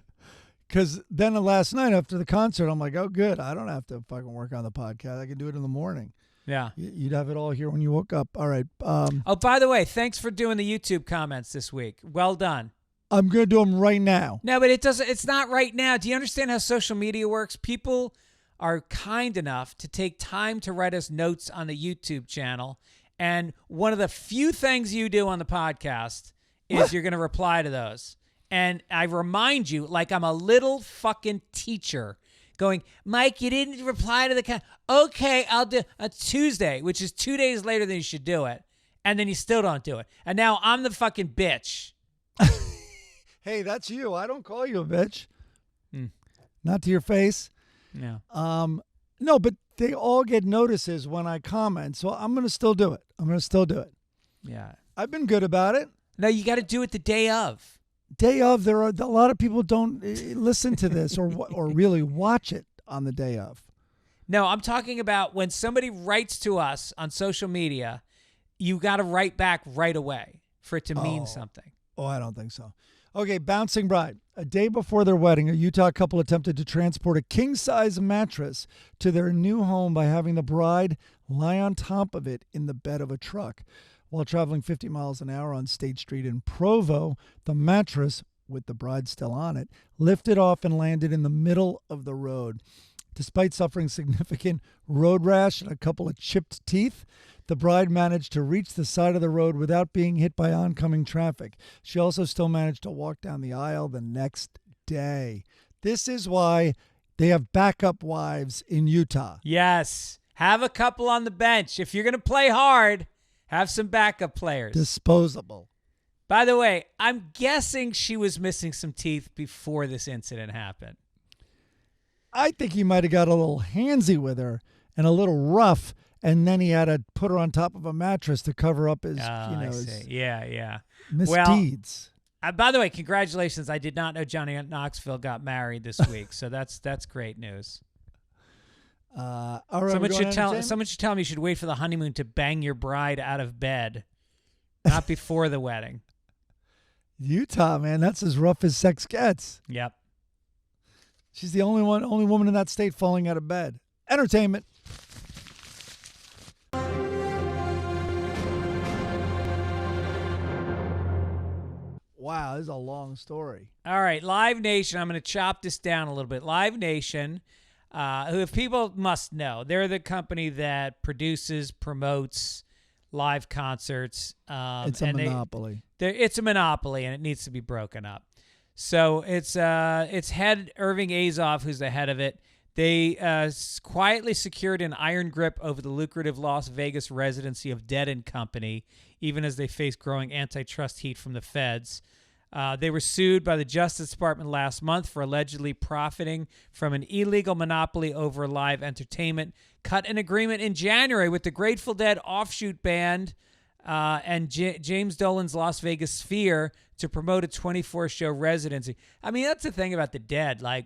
Because then last night after the concert, I'm like, oh, good. I don't have to fucking work on the podcast. I can do it in the morning. Yeah. You'd have it all here when you woke up. All right. Oh, by the way, thanks for doing the YouTube comments this week. Well done. I'm going to do them right now. No, but it's not right now. Do you understand how social media works? People are kind enough to take time to write us notes on the YouTube channel. And one of the few things you do on the podcast is you're going to reply to those. And I remind you, like I'm a little fucking teacher going, Mike, you didn't reply to the okay, I'll do a Tuesday, which is 2 days later than you should do it. And then you still don't do it. And now I'm the fucking bitch. Hey, that's you. I don't call you a bitch. Not to your face. Yeah. No, but they all get notices when I comment. So I'm going to still do it. Yeah. I've been good about it. No, you got to do it the day of. Day of, there are a lot of people don't listen to this or really watch it on the day of. No, I'm talking about when somebody writes to us on social media, you got to write back right away for it to mean something. Oh, I don't think so. Okay, bouncing bride. A day before their wedding, a Utah couple attempted to transport a king-size mattress to their new home by having the bride lie on top of it in the bed of a truck. While traveling 50 miles an hour on State Street in Provo, the mattress, with the bride still on it, lifted off and landed in the middle of the road. Despite suffering significant road rash and a couple of chipped teeth, the bride managed to reach the side of the road without being hit by oncoming traffic. She also still managed to walk down the aisle the next day. This is why they have backup wives in Utah. Yes. Have a couple on the bench. If you're going to play hard, have some backup players. Disposable. By the way, I'm guessing she was missing some teeth before this incident happened. I think he might have got a little handsy with her and a little rough, and then he had to put her on top of a mattress to cover up his, his misdeeds. By the way, congratulations. I did not know Johnny Knoxville got married this week, so that's great news. All right, someone should tell me you should wait for the honeymoon to bang your bride out of bed, not before the wedding. Utah, man, that's as rough as sex gets. Yep. She's the only woman in that state falling out of bed. Entertainment. Wow, this is a long story. All right, Live Nation. I'm going to chop this down a little bit. Live Nation, who if people must know, they're the company that produces, promotes live concerts. It's a monopoly. It's a monopoly, and it needs to be broken up. So it's head Irving Azoff, who's the head of it. They quietly secured an iron grip over the lucrative Las Vegas residency of Dead & Company, even as they face growing antitrust heat from the feds. They were sued by the Justice Department last month for allegedly profiting from an illegal monopoly over live entertainment, cut an agreement in January with the Grateful Dead offshoot band and James Dolan's Las Vegas Sphere to promote a 24-show residency. I mean, that's the thing about the Dead. Like,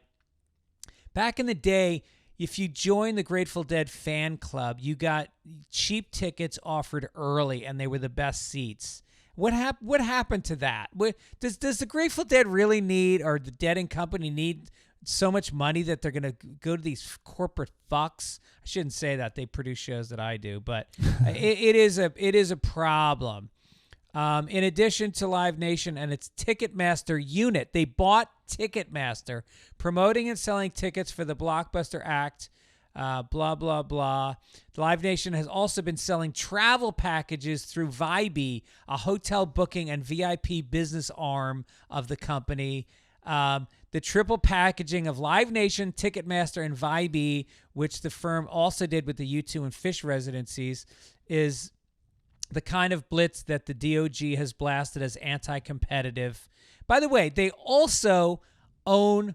back in the day, if you joined the Grateful Dead fan club, you got cheap tickets offered early, and they were the best seats. What happened to that? Does the Grateful Dead really need, or the Dead & Company need so much money that they're going to go to these corporate fucks? I shouldn't say that. They produce shows that I do, but it is a problem. In addition to Live Nation and its Ticketmaster unit, they bought Ticketmaster, promoting and selling tickets for the blockbuster act, blah, blah, blah. Live Nation has also been selling travel packages through Vibee, a hotel booking and VIP business arm of the company. The triple packaging of Live Nation, Ticketmaster, and Vibee, which the firm also did with the U2 and Phish residencies, is the kind of blitz that the DOJ has blasted as anti-competitive. By the way, they also own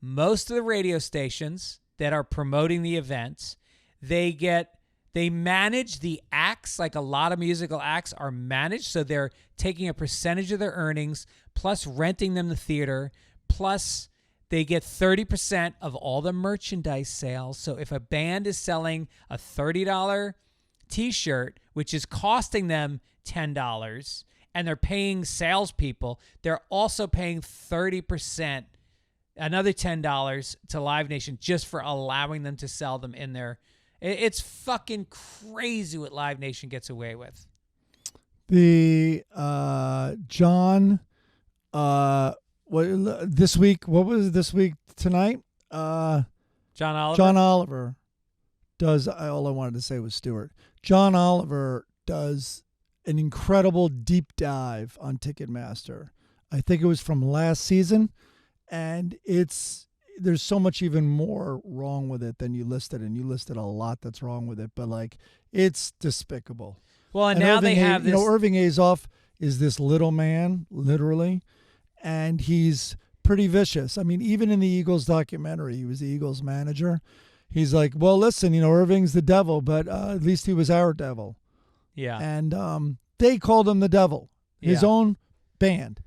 most of the radio stations that are promoting the events. They manage the acts, like a lot of musical acts are managed, so they're taking a percentage of their earnings, plus renting them the theater, plus they get 30% of all the merchandise sales. So if a band is selling a $30 T-shirt, which is costing them $10, and they're paying salespeople, they're also paying 30%, another $10 to Live Nation just for allowing them to sell them in there. It's fucking crazy what Live Nation gets away with. The John, this week? What was this week tonight? John Oliver. John Oliver does. All I wanted to say was Stewart. John Oliver does an incredible deep dive on Ticketmaster. I think it was from last season, and there's so much even more wrong with it than you listed, and you listed a lot that's wrong with it, but like it's despicable. Well, and now they have this. Irving Azoff is this little man, literally, and he's pretty vicious. I mean, even in the Eagles documentary, he was the Eagles manager. He's like, well, listen, Irving's the devil, but at least he was our devil. Yeah. And they called him the devil, his own band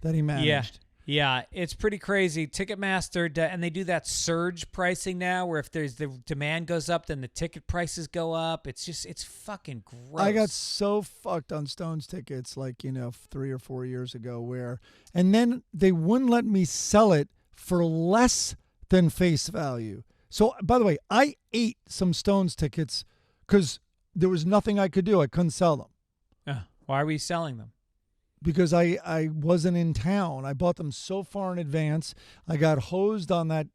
that he managed. Yeah. Yeah, it's pretty crazy. Ticketmaster, and they do that surge pricing now where if there's the demand goes up, then the ticket prices go up. It's fucking gross. I got so fucked on Stones tickets 3 or 4 years ago and then they wouldn't let me sell it for less than face value. So, by the way, I ate some Stones tickets because there was nothing I could do. I couldn't sell them. Why are we selling them? Because I wasn't in town. I bought them so far in advance. I got hosed on that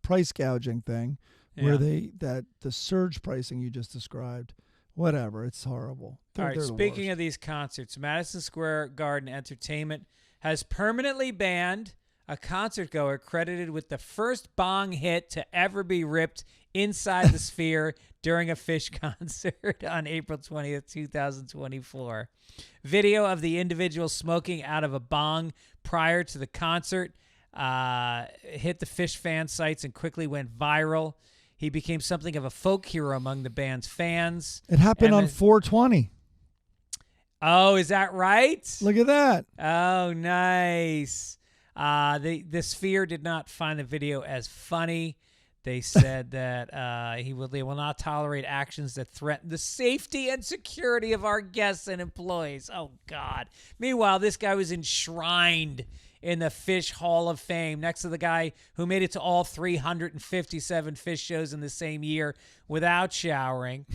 price gouging thing where the surge pricing you just described. Whatever. It's horrible. All right. Speaking of these concerts, Madison Square Garden Entertainment has permanently banned a concert goer credited with the first bong hit to ever be ripped inside the Sphere during a Phish concert on April 20th, 2024. Video of the individual smoking out of a bong prior to the concert hit the Phish fan sites and quickly went viral. He became something of a folk hero among the band's fans. It happened on 420. Oh, is that right? Look at that. Oh, nice. The Sphere did not find the video as funny. They said that they will not tolerate actions that threaten the safety and security of our guests and employees. Oh, God. Meanwhile, this guy was enshrined in the Phish Hall of Fame next to the guy who made it to all 357 Phish shows in the same year without showering.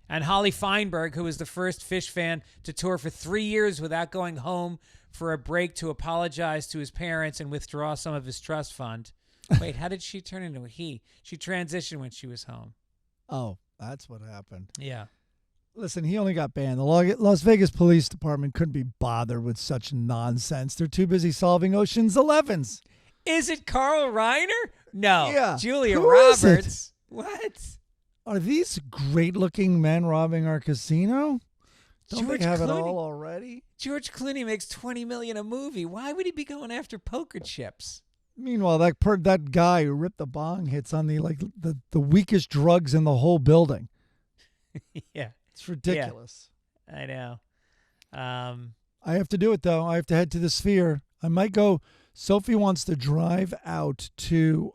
And Holly Feinberg, who was the first Phish fan to tour for 3 years without going home for a break to apologize to his parents and withdraw some of his trust fund. Wait, how did she turn into a he? She transitioned when she was home. Oh, that's what happened. Yeah. Listen, he only got banned. The Las Vegas Police Department couldn't be bothered with such nonsense. They're too busy solving Ocean's 11s. Is it Carl Reiner? No. Yeah. Julia Who Roberts. is it? What? Are these great-looking men robbing our casino? Don't George they have Clooney. it all already? George Clooney makes $20 million a movie. Why would he be going after poker chips? Meanwhile, that guy who ripped the bong hits on the weakest drugs in the whole building. Yeah. It's ridiculous. Yeah, I know. I have to do it, though. I have to head to the Sphere. I might go. Sophie wants to drive out to,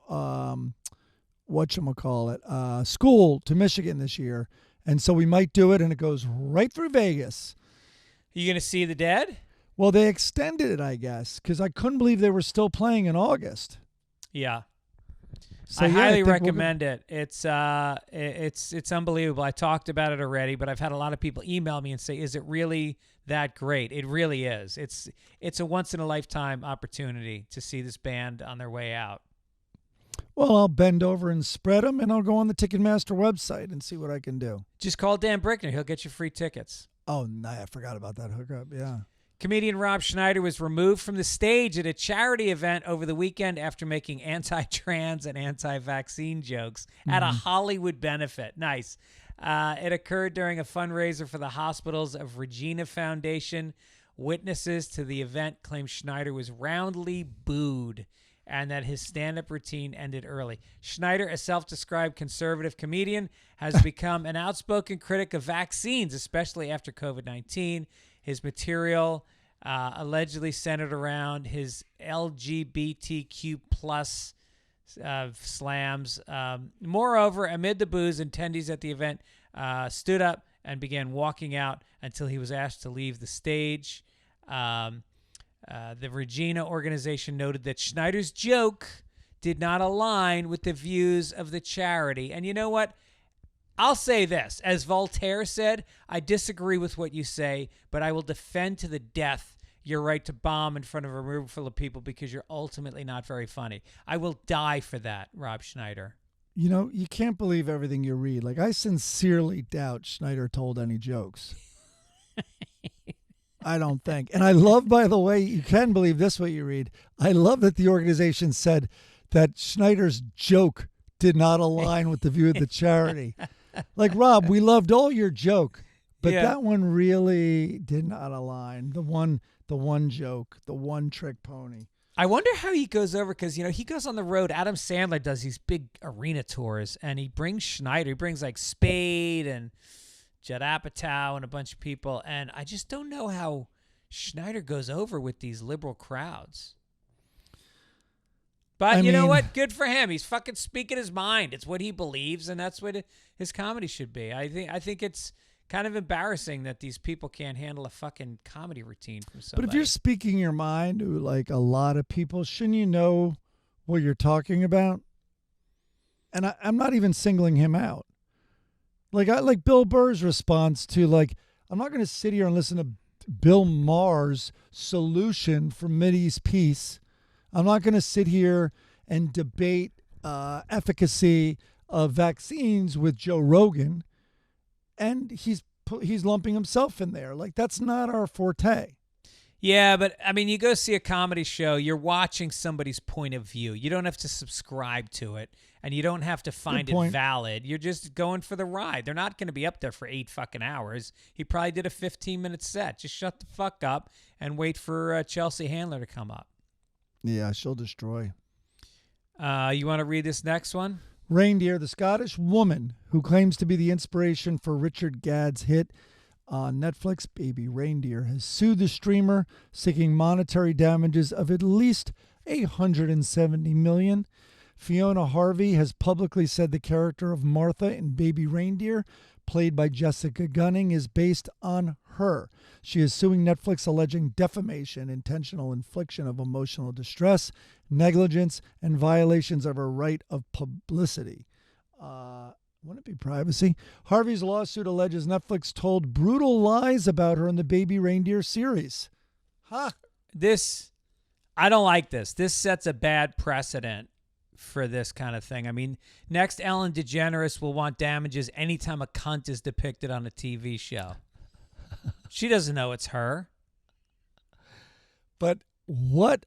school to Michigan this year. And so we might do it, and it goes right through Vegas. You going to see the Dead? Well, they extended it, I guess, because I couldn't believe they were still playing in August. Yeah. So, I highly think recommend it. It's unbelievable. I talked about it already, but I've had a lot of people email me and say, "Is it really that great?" It really is. It's a once in a lifetime opportunity to see this band on their way out. Well, I'll bend over and spread them, and I'll go on the Ticketmaster website and see what I can do. Just call Dan Brickner. He'll get you free tickets. Oh, no, I forgot about that hookup. Yeah. Comedian Rob Schneider was removed from the stage at a charity event over the weekend after making anti-trans and anti-vaccine jokes at a Hollywood benefit. Nice. It occurred during a fundraiser for the Hospitals of Regina Foundation. Witnesses to the event claim Schneider was roundly booed and that his stand-up routine ended early. Schneider, a self-described conservative comedian, has become an outspoken critic of vaccines, especially after COVID-19. His material allegedly centered around his LGBTQ plus slams. Moreover, amid the boos, attendees at the event stood up and began walking out until he was asked to leave the stage. The Regina organization noted that Schneider's joke did not align with the views of the charity. And you know what? I'll say this. As Voltaire said, I disagree with what you say, but I will defend to the death your right to bomb in front of a room full of people because you're ultimately not very funny. I will die for that, Rob Schneider. You know, you can't believe everything you read. Like, I sincerely doubt Schneider told any jokes. I don't think. And I love, by the way, you can believe this what you read. I love that the organization said that Schneider's joke did not align with the view of the charity. Like, Rob, we loved all your joke, but that one really did not align. The one joke, the one trick pony. I wonder how he goes over because, you know, he goes on the road. Adam Sandler does these big arena tours, and he brings Schneider. He brings like Spade and Judd Apatow and a bunch of people, and I just don't know how Schneider goes over with these liberal crowds. But you know what? Good for him. He's fucking speaking his mind. It's what he believes, and that's what his comedy should be. I think it's kind of embarrassing that these people can't handle a fucking comedy routine from somebody. But if you're speaking your mind to like a lot of people, shouldn't you know what you're talking about? And I'm not even singling him out. Like I like Bill Burr's response to like, I'm not going to sit here and listen to Bill Maher's solution for Mideast peace. I'm not going to sit here and debate efficacy of vaccines with Joe Rogan. And he's lumping himself in there. Like, that's not our forte. Yeah, but, I mean, you go see a comedy show, you're watching somebody's point of view. You don't have to subscribe to it, and you don't have to find it valid. You're just going for the ride. They're not going to be up there for 8 fucking hours. He probably did a 15-minute set. Just shut the fuck up and wait for Chelsea Handler to come up. Yeah, she'll destroy. You want to read this next one? Reindeer, the Scottish woman who claims to be the inspiration for Richard Gadd's hit on Netflix, Baby Reindeer, has sued the streamer, seeking monetary damages of at least $170 million. Fiona Harvey has publicly said the character of Martha in Baby Reindeer, played by Jessica Gunning, is based on her. She is suing Netflix, alleging defamation, intentional infliction of emotional distress, negligence, and violations of her right of publicity. Wouldn't it be privacy? Harvey's lawsuit alleges Netflix told brutal lies about her in the Baby Reindeer series. Huh? I don't like this. This sets a bad precedent for this kind of thing. I mean, next Ellen DeGeneres will want damages anytime a cunt is depicted on a TV show. She doesn't know it's her. But what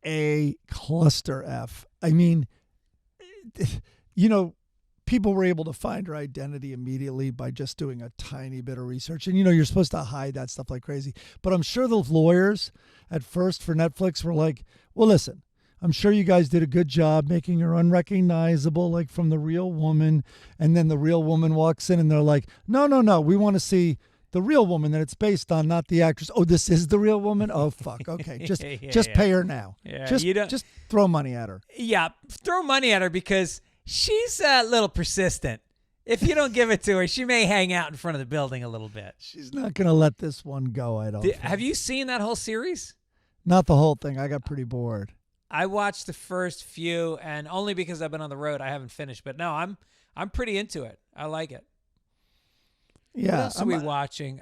a cluster F. I mean, you know, people were able to find her identity immediately by just doing a tiny bit of research. And, you know, you're supposed to hide that stuff like crazy. But I'm sure the lawyers at first for Netflix were like, well, listen, I'm sure you guys did a good job making her unrecognizable, like from the real woman. And then the real woman walks in and they're like, no, we want to see the real woman that it's based on, not the actress. Oh, this is the real woman? Oh, fuck. Okay, just pay her now. Yeah, just throw money at her. Yeah, throw money at her because she's a little persistent. If you don't give it to her, she may hang out in front of the building a little bit. She's not going to let this one go, I don't think. Have you seen that whole series? Not the whole thing. I got pretty bored. I watched the first few, and only because I've been on the road, I haven't finished. But no, I'm pretty into it. I like it. Yeah. What else are we watching?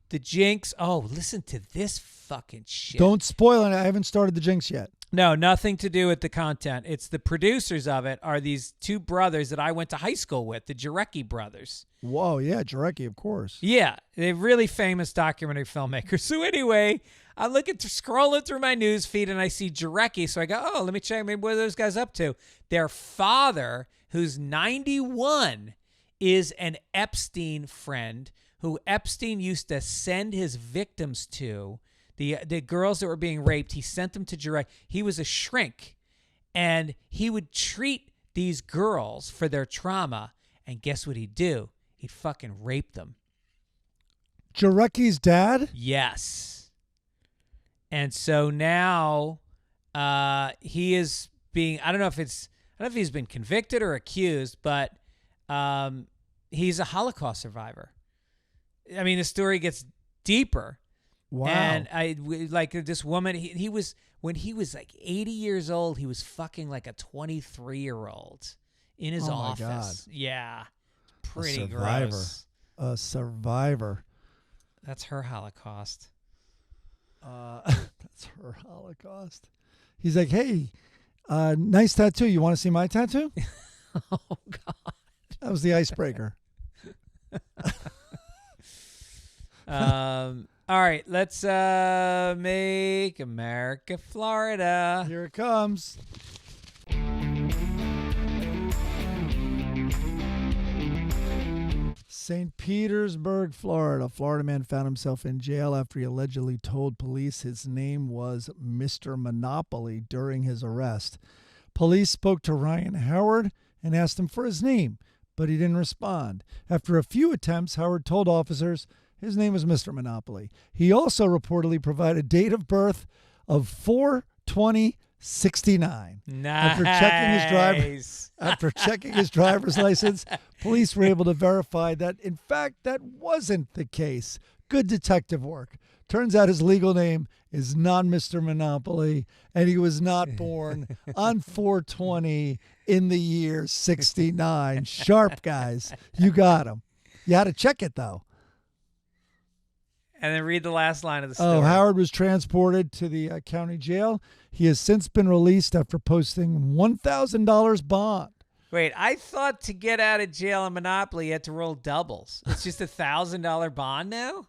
The Jinx. Oh, listen to this fucking shit. Don't spoil it. I haven't started The Jinx yet. No, nothing to do with the content. It's the producers of it are these two brothers that I went to high school with, the Jarecki brothers. Whoa, yeah, Jarecki, of course. Yeah, they're really famous documentary filmmakers. So anyway, I'm scrolling through my news feed and I see Jarecki. So I go, oh, let me check maybe what are those guys up to. Their father, who's 91, is an Epstein friend who Epstein used to send his victims to. The girls that were being raped, he sent them to Jarecki. He was a shrink, and he would treat these girls for their trauma, and guess what he'd do? He'd fucking rape them. Jarecki's dad? Yes. And so now he is being, I don't know if he's been convicted or accused, but he's a Holocaust survivor. I mean, the story gets deeper. Wow. And like this woman, he was, when he was like 80 years old, he was fucking like a 23-year-old in his office. My God. Yeah. Pretty survivor. gross. A survivor. That's her Holocaust. That's her Holocaust. He's like, hey, nice tattoo. You want to see my tattoo? Oh, God. That was the icebreaker. All right, let's make America Florida. Here it comes. St. Petersburg, Florida. Florida man found himself in jail after he allegedly told police his name was Mr. Monopoly during his arrest. Police spoke to Ryan Howard and asked him for his name, but he didn't respond. After a few attempts, Howard told officers his name was Mr. Monopoly. He also reportedly provided date of birth of 4/20/78. 69. Nice. After checking his driver's license, police were able to verify that, in fact, that wasn't the case. Good detective work. Turns out his legal name is not Mr. Monopoly, and he was not born on 4/20 in the year 69. Sharp, guys. You got him. You had to check it, though. And then read the last line of the story. Oh, Howard was transported to the county jail. He has since been released after posting $1,000 bond. Wait, I thought to get out of jail on Monopoly, you had to roll doubles. It's just $1,000 bond now?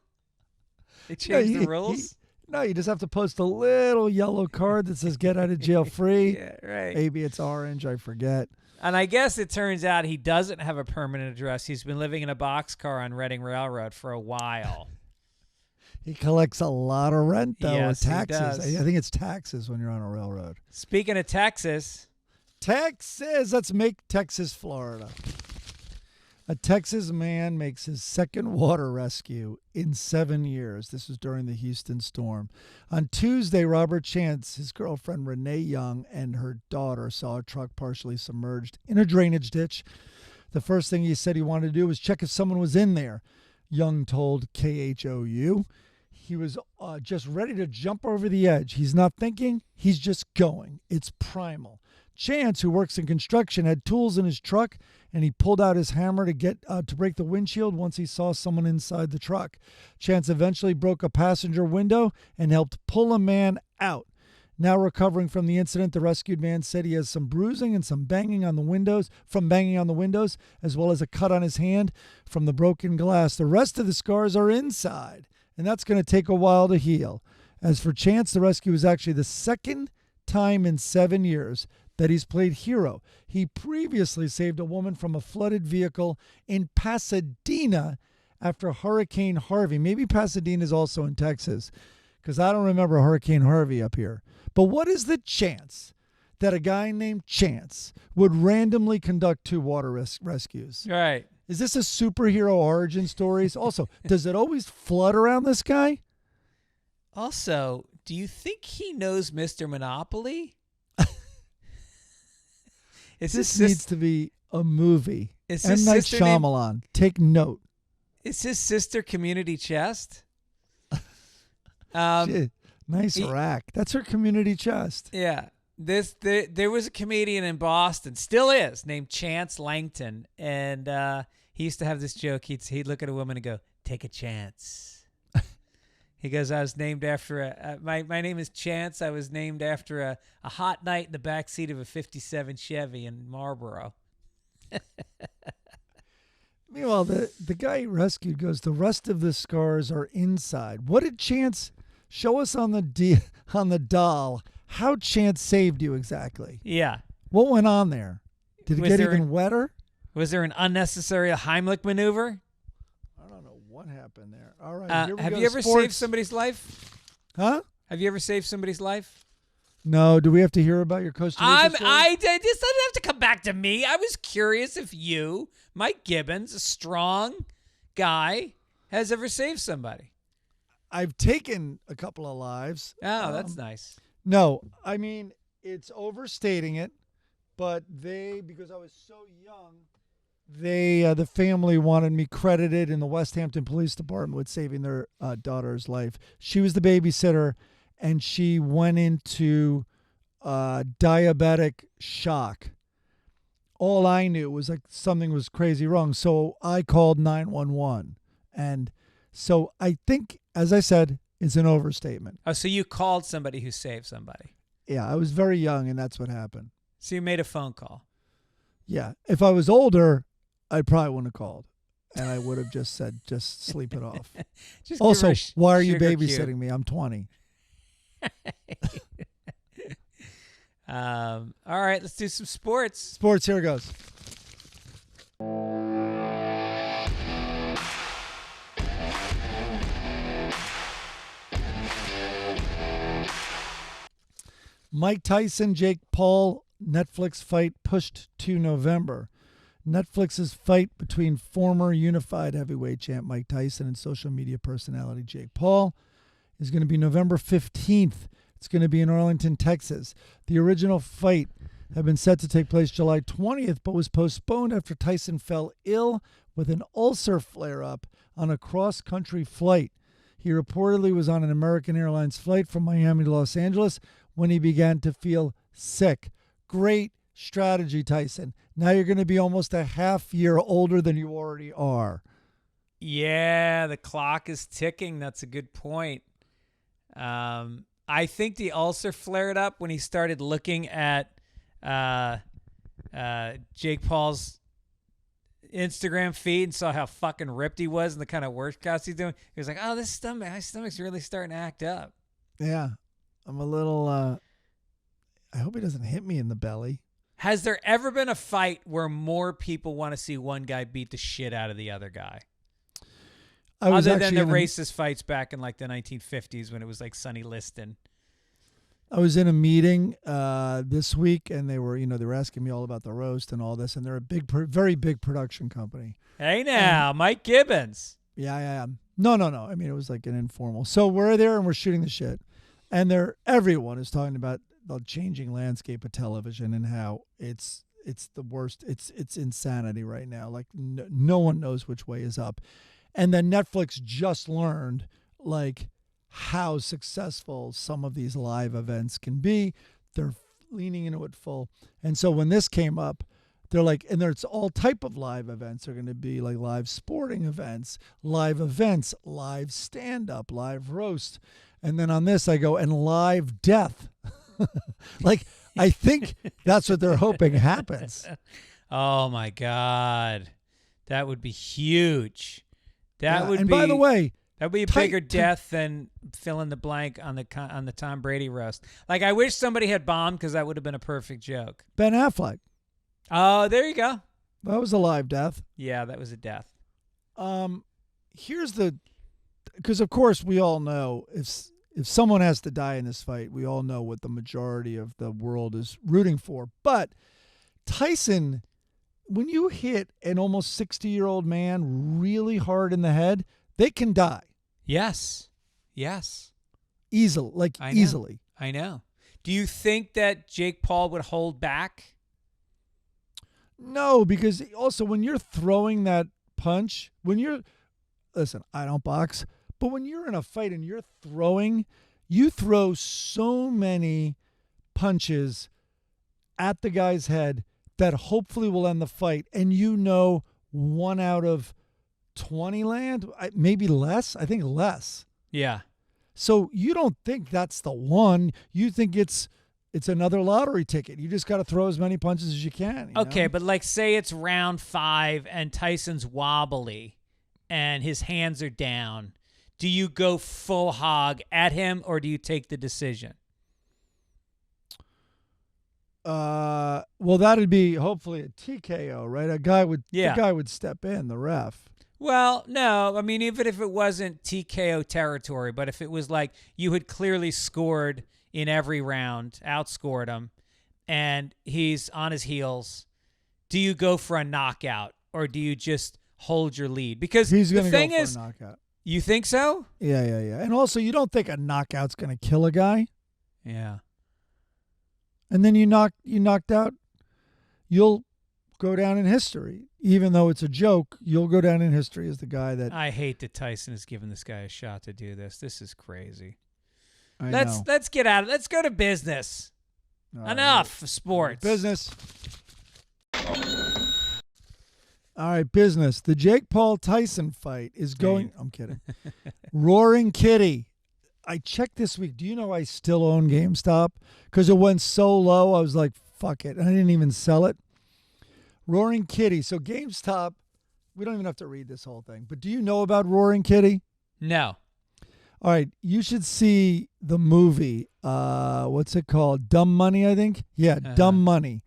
They changed the rules? No, you just have to post a little yellow card that says get out of jail free. Yeah, right. Maybe it's orange. I forget. And I guess it turns out he doesn't have a permanent address. He's been living in a boxcar on Reading Railroad for a while. He collects a lot of rent, though, Yes, he taxes. does. I think it's taxes when you're on a railroad. Speaking of Texas. Texas. Let's make Texas Florida. A Texas man makes his second water rescue in 7 years. This was during the Houston storm. On Tuesday, Robert Chance, his girlfriend Renee Young, and her daughter saw a truck partially submerged in a drainage ditch. The first thing he said he wanted to do was check if someone was in there. Young told KHOU he was just ready to jump over the edge. He's not thinking, he's just going. It's primal. Chance, who works in construction, had tools in his truck, and he pulled out his hammer to break the windshield once he saw someone inside the truck. Chance eventually broke a passenger window and helped pull a man out. Now recovering from the incident, the rescued man said he has some bruising and some banging on the windows, as well as a cut on his hand from the broken glass. The rest of the scars are inside, and that's going to take a while to heal. As for Chance, the rescue is actually the second time in 7 years that he's played hero. He previously saved a woman from a flooded vehicle in Pasadena after Hurricane Harvey. Maybe Pasadena is also in Texas, because I don't remember Hurricane Harvey up here. But what is the chance that a guy named Chance would randomly conduct 2 water rescues? Right. Is this a superhero origin story? Also, does it always flood around this guy? Also, do you think he knows Mr. Monopoly? This needs to be a movie. Is M. his Night sister named- Shyamalan. Take note. Is his sister Community Chest? Shit, nice rack. That's her community chest. Yeah. There was a comedian in Boston, still is, named Chance Langton, and he used to have this joke. He'd look at a woman and go, "Take a chance." He goes, "I was named after my name is Chance. I was named after a hot night in the backseat of a '57 Chevy in Marlboro." Meanwhile, the guy he rescued goes, the rest of the scars are inside. What did Chance show us on the doll? How Chance saved you exactly? Yeah. What went on there? Did it get even wetter? Was there an unnecessary Heimlich maneuver? I don't know what happened there. All right. Have you ever saved somebody's life? Huh? Have you ever saved somebody's life? No. Do we have to hear about your Costa Rica story? This doesn't have to come back to me. I was curious if you, Mike Gibbons, a strong guy, has ever saved somebody. I've taken a couple of lives. Oh, that's nice. No, I mean, it's overstating it, but because I was so young, the family wanted me credited in the West Hampton Police Department with saving their daughter's life. She was the babysitter, and she went into diabetic shock. All I knew was like something was crazy wrong, so I called 911. And so I think, as I said, it's an overstatement. Oh, so you called somebody who saved somebody. Yeah, I was very young, and that's what happened. So you made a phone call. Yeah. If I was older, I probably wouldn't have called. And I would have just said, just sleep it off. Just Also, give her why are you sugar babysitting cue. me? I'm 20. All right, let's do some sports. Sports, here it goes. Mike Tyson, Jake Paul, Netflix fight pushed to November. Netflix's fight between former unified heavyweight champ Mike Tyson and social media personality Jake Paul is going to be November 15th. It's going to be in Arlington, Texas. The original fight had been set to take place July 20th, but was postponed after Tyson fell ill with an ulcer flare-up on a cross-country flight. He reportedly was on an American Airlines flight from Miami to Los Angeles when he began to feel sick. Great strategy, Tyson. Now you're going to be almost a half year older than you already are. Yeah, the clock is ticking. That's a good point. I think the ulcer flared up when he started looking at Jake Paul's Instagram feed and saw how fucking ripped he was and the kind of workouts he's doing. He was like, "Oh, my stomach's really starting to act up." Yeah, I'm a little. I hope he doesn't hit me in the belly. Has there ever been a fight where more people want to see one guy beat the shit out of the other guy? Other than the racist fights back in like the 1950s when it was like Sonny Liston. I was in a meeting this week, and they were asking me all about the roast and all this, and they're a very big production company. Hey now, Mike Gibbons. Yeah. No. I mean, it was like an informal. So we're there and we're shooting the shit, and everyone is talking about the changing landscape of television and how it's the worst. It's insanity right now. Like no one knows which way is up. And then Netflix just learned like how successful some of these live events can be. They're leaning into it full. And so when this came up, they're like, and there's all type of live events. They're going to be like live sporting events, live stand-up, live roast. And then on this, I go, and live death. Like, I think that's what they're hoping happens. Oh, my God. That would be huge. That would and be. By the way, that would be a bigger death than fill in the blank on the Tom Brady roast. Like, I wish somebody had bombed because that would have been a perfect joke. Ben Affleck. Oh, there you go. That was a live death. Yeah, that was a death. Because of course we all know if someone has to die in this fight, we all know what the majority of the world is rooting for. But Tyson, when you hit an almost 60-year-old man really hard in the head, they can die. Yes. Easily. Easily. I know. Do you think that Jake Paul would hold back? No, because also when you're throwing that punch, listen, I don't box, but when you're in a fight and you throw so many punches at the guy's head that hopefully will end the fight, and 1 out of 20 land, maybe less. I think less. Yeah. So you don't think that's the one. You think it's another lottery ticket. You just got to throw as many punches as you can. Okay, but like say it's round 5 and Tyson's wobbly and his hands are down. Do you go full hog at him or do you take the decision? Well, that'd be hopefully a TKO, right? The guy would step in, the ref. Well, no. I mean, even if it wasn't TKO territory, but if it was like you had clearly scored in every round, outscored him, and he's on his heels, do you go for a knockout or do you just hold your lead? Because he's the thing go for is, a knockout. You think so? Yeah. And also, you don't think a knockout's going to kill a guy. Yeah. And then you knocked out, you'll go down in history. Even though it's a joke, you'll go down in history as the guy that... I hate that Tyson has given this guy a shot to do this. This is crazy. Let's get out of it. Let's go to business. Enough of sports. Business. All right, business. The Jake Paul Tyson fight is going... I'm kidding. Roaring Kitty. I checked this week. Do you know I still own GameStop? Because it went so low, I was like, fuck it. And I didn't even sell it. Roaring Kitty. So GameStop, we don't even have to read this whole thing. But do you know about Roaring Kitty? No. All right. You should see the movie. What's it called? Dumb Money, I think. Yeah, Dumb Money.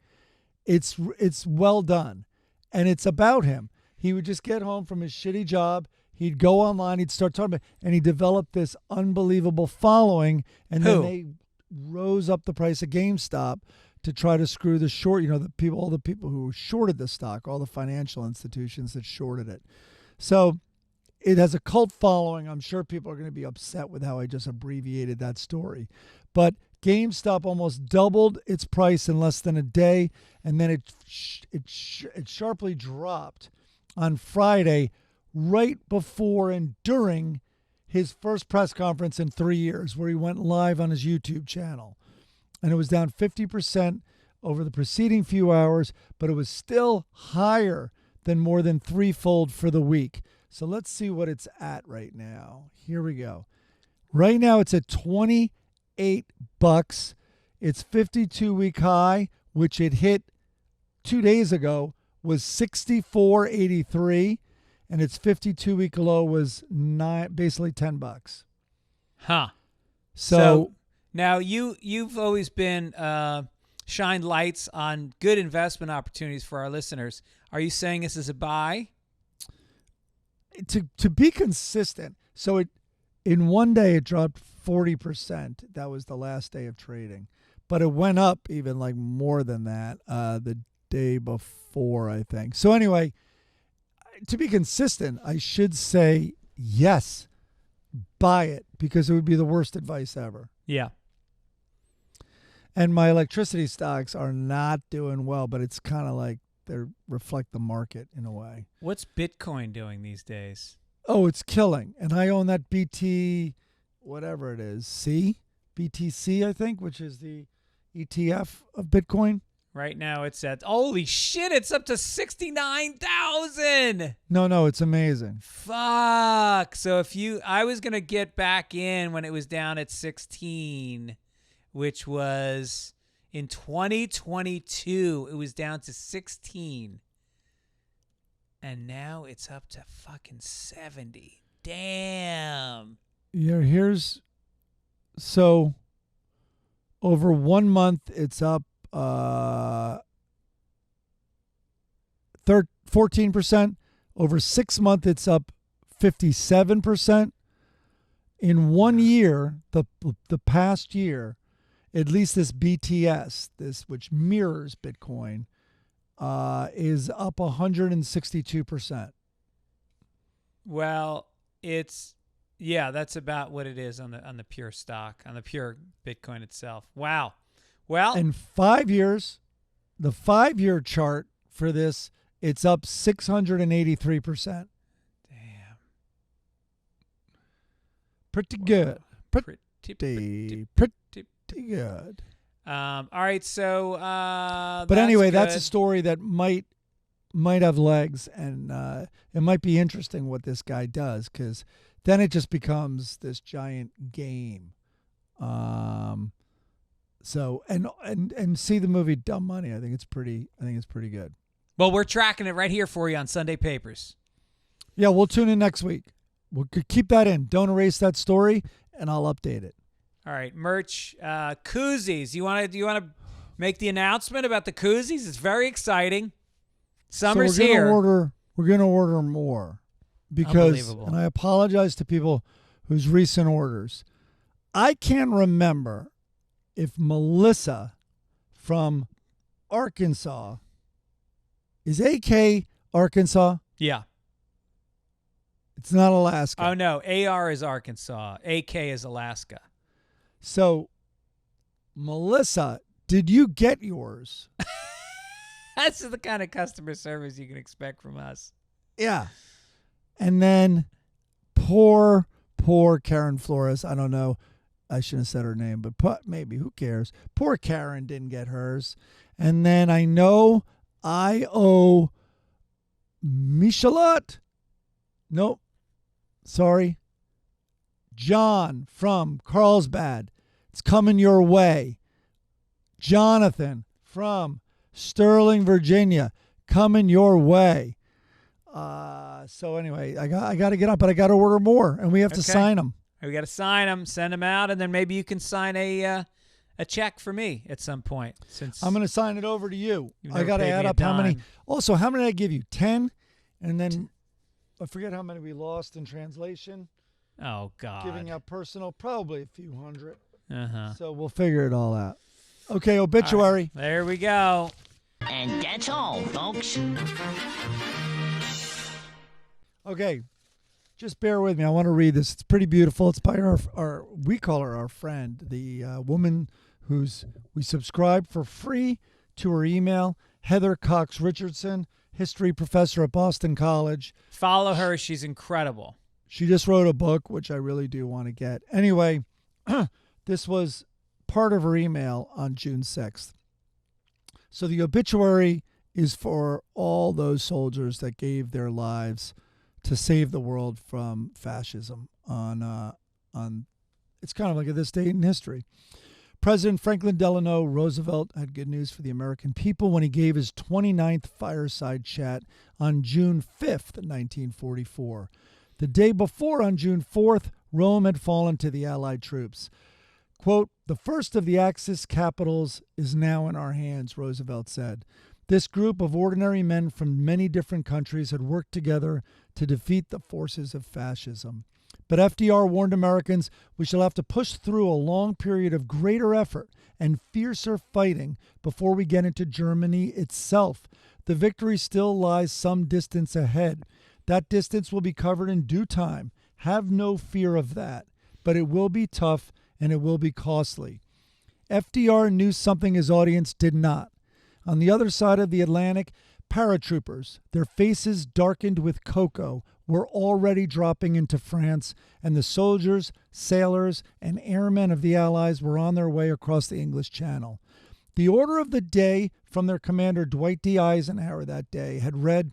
It's well done. And it's about him. He would just get home from his shitty job. He'd go online. He'd start talking about, and he developed this unbelievable following. And then they rose up the price of GameStop to try to screw the short. All the people who shorted the stock, all the financial institutions that shorted it. So it has a cult following. I'm sure people are going to be upset with how I just abbreviated that story. But GameStop almost doubled its price in less than a day, and then it sharply dropped on Friday right before and during his first press conference in 3 years, where he went live on his YouTube channel. And it was down 50% over the preceding few hours, but it was still higher than more than threefold for the week. So let's see what it's at right now. Here we go. Right now it's at $28. Its 52-week high, which it hit 2 days ago, was $64.83, and its 52-week low was basically $10. Huh. So now you've always been shined lights on good investment opportunities for our listeners. Are you saying this is a buy? To be consistent, so in one day it dropped 40%. That was the last day of trading, but it went up even like more than that the day before, I think. So anyway, to be consistent, I should say yes, buy it, because it would be the worst advice ever. Yeah. And my electricity stocks are not doing well, but it's kind of like they reflect the market in a way. What's Bitcoin doing these days? Oh, it's killing. And I own that BT, whatever it is, BTC, I think, which is the ETF of Bitcoin. Right now it's at, holy shit, it's up to 69,000. No, it's amazing. Fuck. So I was going to get back in when it was down at 16, which was in 2022. It was down to 16. And now it's up to fucking 70. Damn. Yeah, so over 1 month, it's up 14%. Over 6 months, it's up 57%. In 1 year, the past year, at least this BTS, which mirrors Bitcoin, is up 162%. Well, that's about what it is on the pure stock, on the pure Bitcoin itself. Wow. Well, in 5 years, the 5-year chart for this, it's up 683%. Damn. Pretty good. Pretty good. All right, so but anyway, good. that's a story that might have legs, and it might be interesting what this guy does, because then it just becomes this giant game. So and see the movie Dumb Money. I think it's pretty good. Well, we're tracking it right here for you on Sunday Papers. Yeah, we'll tune in next week. We'll keep that in. Don't erase that story, and I'll update it. All right, merch, koozies. You want to make the announcement about the koozies? It's very exciting. Summer's here. We're gonna order more, because, and I apologize to people whose recent orders. I can't remember if Melissa from Arkansas is AK Arkansas. Yeah. It's not Alaska. Oh no, AR is Arkansas. AK is Alaska. So, Melissa, did you get yours? That's the kind of customer service you can expect from us. Yeah. And then poor Karen Flores. I don't know. I shouldn't have said her name, but maybe. Who cares? Poor Karen didn't get hers. And then I know I owe Michelotte. Nope. Sorry. John from Carlsbad. It's coming your way. Jonathan from Sterling, Virginia. Coming your way. So anyway, I got to get up, but I got to order more, and we have to sign them. We got to sign them, send them out, and then maybe you can sign a check for me at some point. Since I'm going to sign it over to you. I got to add up how many. Also, how many did I give you? 10, and then I forget how many we lost in translation. Oh God! Giving out personal, probably a few hundred. Uh-huh. So we'll figure it all out. Okay, obituary. Right, there we go. And that's all, folks. Okay, Just bear with me. I want to read this. It's pretty beautiful. It's by our we call her our friend, the woman we subscribe for free to her email, Heather Cox Richardson, history professor at Boston College. Follow her. She's incredible. She just wrote a book, which I really do want to get. Anyway, this was part of her email on June 6th. So the obituary is for all those soldiers that gave their lives to save the world from fascism on it's kind of like at this date in history. President Franklin Delano Roosevelt had good news for the American people when he gave his 29th fireside chat on June 5th, 1944. The day before, on June 4th, Rome had fallen to the Allied troops. Quote, "The first of the Axis capitals is now in our hands," Roosevelt said. This group of ordinary men from many different countries had worked together to defeat the forces of fascism. But FDR warned Americans, we shall have to push through a long period of greater effort and fiercer fighting before we get into Germany itself. The victory still lies some distance ahead. That distance will be covered in due time. Have no fear of that. But it will be tough and it will be costly. FDR knew something his audience did not. On the other side of the Atlantic, paratroopers, their faces darkened with cocoa, were already dropping into France, and the soldiers, sailors, and airmen of the Allies were on their way across the English Channel. The order of the day from their commander Dwight D. Eisenhower that day had read,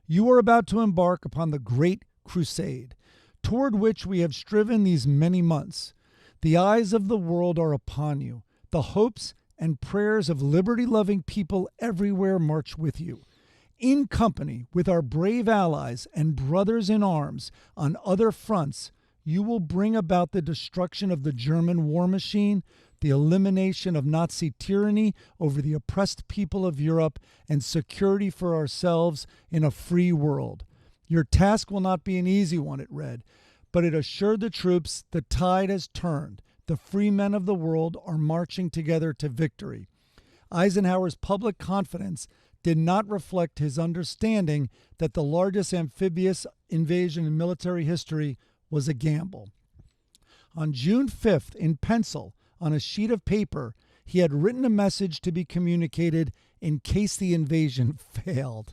"You are about to embark upon the Great Crusade, toward which we have striven these many months. The eyes of the world are upon you. The hopes and prayers of liberty-loving people everywhere march with you. In company with our brave allies and brothers in arms on other fronts, you will bring about the destruction of the German war machine, the elimination of Nazi tyranny over the oppressed people of Europe, and security for ourselves in a free world. Your task will not be an easy one," it read, but it assured the troops the tide has turned. The free men of the world are marching together to victory. Eisenhower's public confidence did not reflect his understanding that the largest amphibious invasion in military history was a gamble. On June 5th, in pencil, on a sheet of paper, he had written a message to be communicated in case the invasion failed.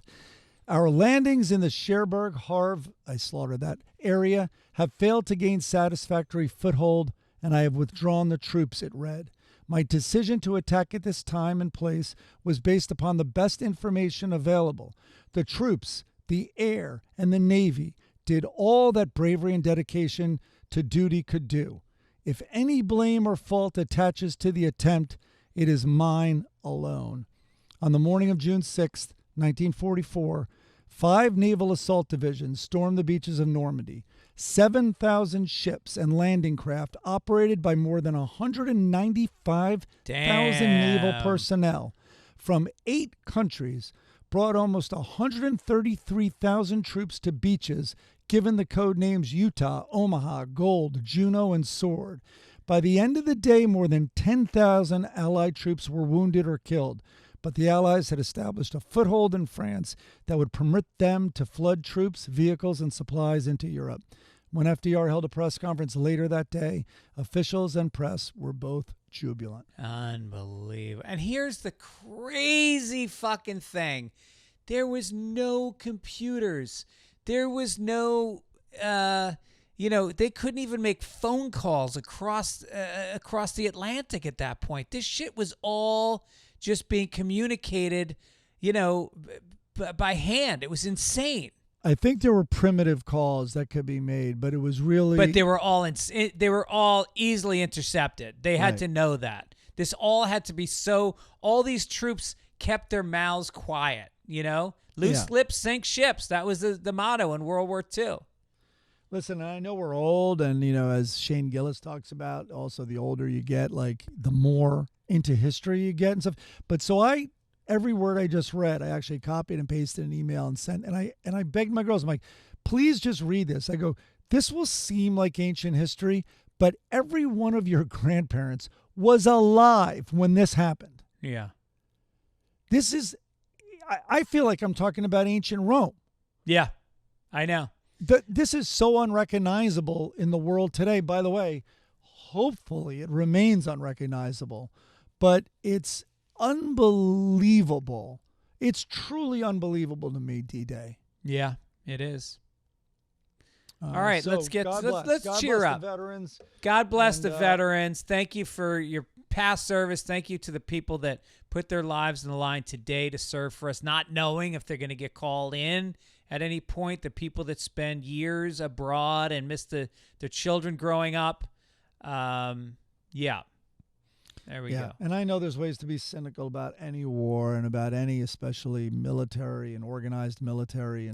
"Our landings in the Cherbourg, Havre, I slaughtered that, area have failed to gain satisfactory foothold, and I have withdrawn the troops," it read. "My decision to attack at this time and place was based upon the best information available. The troops, the air, and the Navy did all that bravery and dedication to duty could do. If any blame or fault attaches to the attempt, it is mine alone." On the morning of June 6th, 1944, 5 naval assault divisions stormed the beaches of Normandy. 7,000 ships and landing craft operated by more than 195,000 naval personnel from 8 countries brought almost 133,000 troops to beaches given the code names Utah, Omaha, Gold, Juno, and Sword. By the end of the day, more than 10,000 Allied troops were wounded or killed, but the Allies had established a foothold in France that would permit them to flood troops, vehicles, and supplies into Europe. When FDR held a press conference later that day, officials and press were both jubilant. Unbelievable. And here's the crazy fucking thing. There was no computers. There was no, they couldn't even make phone calls across the Atlantic at that point. This shit was all just being communicated, by hand. It was insane. I think there were primitive calls that could be made, but it was really... But they were all easily intercepted. They had to know that. This all had to be so... All these troops kept their mouths quiet, Loose lips sink ships. That was the motto in World War II. Listen, I know we're old, and, as Shane Gillis talks about, also the older you get, like, the more into history you get and stuff. But so every word I just read, I actually copied and pasted an email and sent, and I begged my girls, I'm like, please just read this. I go, this will seem like ancient history, but every one of your grandparents was alive when this happened. Yeah. This is, I feel like I'm talking about ancient Rome. Yeah, I know. This is so unrecognizable in the world today. By the way, hopefully it remains unrecognizable, but it's unbelievable. It's truly unbelievable to me, D-Day. Yeah, it is. All right, so let's God cheer bless up. the veterans. God bless the And, veterans. Thank you for your past service. Thank you to the people that put their lives on the line today to serve for us, not knowing if they're going to get called in at any point. The people that spend years abroad and miss their children growing up. Yeah. There we go. And I know there's ways to be cynical about any war and about any, especially military and organized military,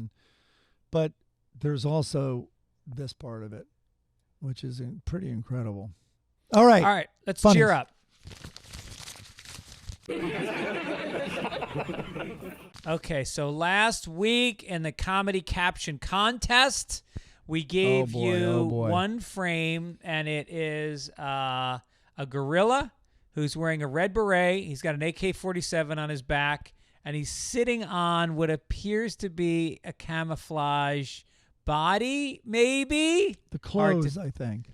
but there's also this part of it, which is pretty incredible. All right. Let's Funnies. cheer up. Okay, so last week in the comedy caption contest, we gave you one frame, and it is a gorilla who's wearing a red beret. He's got an AK-47 on his back, and he's sitting on what appears to be a camouflage body, maybe? The clothes, I think.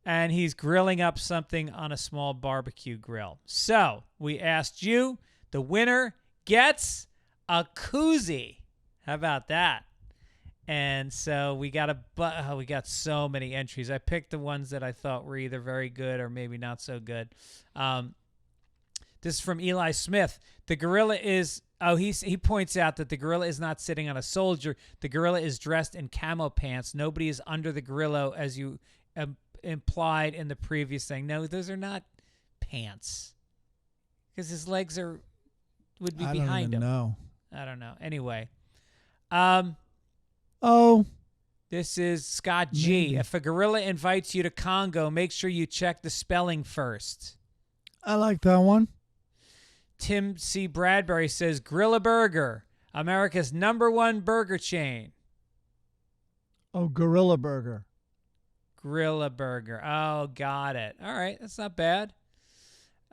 And he's grilling up something on a small barbecue grill. So we asked you. The winner gets a koozie. How about that? And so we got so many entries. I picked the ones that I thought were either very good or maybe not so good. This is from Eli Smith. The gorilla is he points out that the gorilla is not sitting on a soldier. The gorilla is dressed in camo pants. Nobody is under the gorilla, as you implied in the previous thing. No, those are not pants, because his legs would be behind him. No, I don't know. Anyway, this is Scott G. Maybe. If a gorilla invites you to Congo, make sure you check the spelling first. I like that one. Tim C. Bradbury says Grilla Burger, America's #1 burger chain. Oh, Gorilla Burger. Grilla Burger. Oh, got it. All right, that's not bad.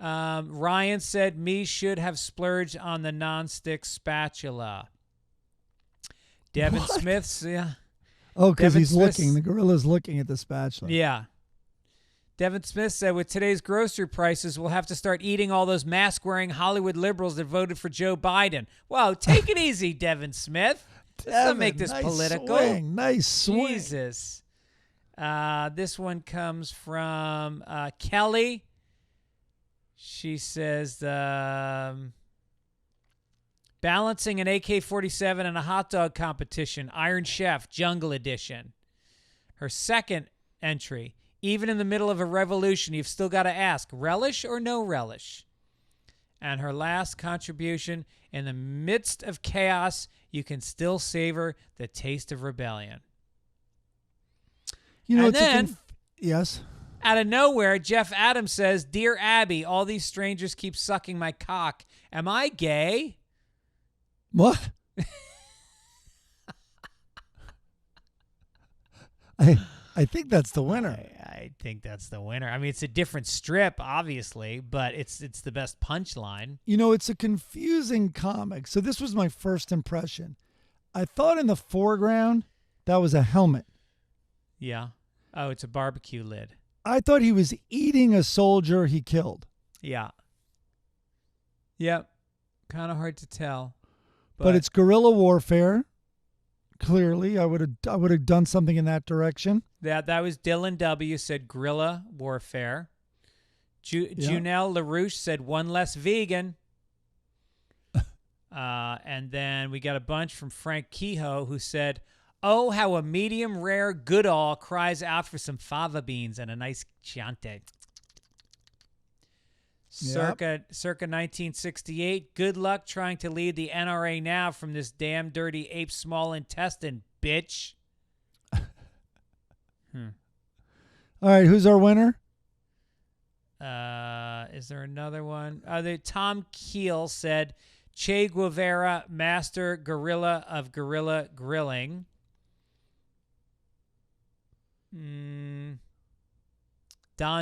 Ryan said me should have splurged on the nonstick spatula. Devin Smith's, yeah. Oh, because Devin he's Smith's- looking. The gorilla's looking at the spatula. Yeah. Devin Smith said, with today's grocery prices, we'll have to start eating all those mask-wearing Hollywood liberals that voted for Joe Biden. Whoa, take it easy, Devin Smith. Let's not make this nice political. Swing. Nice swing. Jesus. This one comes from Kelly. She says, balancing an AK-47 and a hot dog competition, Iron Chef, Jungle Edition. Her second entry, even in the middle of a revolution, you've still got to ask, relish or no relish? And her last contribution, in the midst of chaos, you can still savor the taste of rebellion. You know, And then, yes. out of nowhere, Jeff Adams says, Dear Abby, all these strangers keep sucking my cock. Am I gay? What? I think that's the winner. I think that's the winner. I mean, it's a different strip, obviously, but it's the best punchline. You know, it's a confusing comic. So this was my first impression. I thought in the foreground that was a helmet. Yeah. Oh, it's a barbecue lid. I thought he was eating a soldier he killed. Yeah. Yep. Kind of hard to tell. But it's guerrilla warfare. Clearly, I would have done something in that direction. That was Dylan W. said guerrilla warfare. Junelle LaRouche said one less vegan. And then we got a bunch from Frank Kehoe, who said, oh, how a medium rare Goodall cries out for some fava beans and a nice Chianti. Circa 1968, good luck trying to lead the NRA now from this damn dirty ape small intestine, bitch. All right, who's our winner? Is there another one? Tom Keel said, Che Guevara, master gorilla of gorilla grilling. Don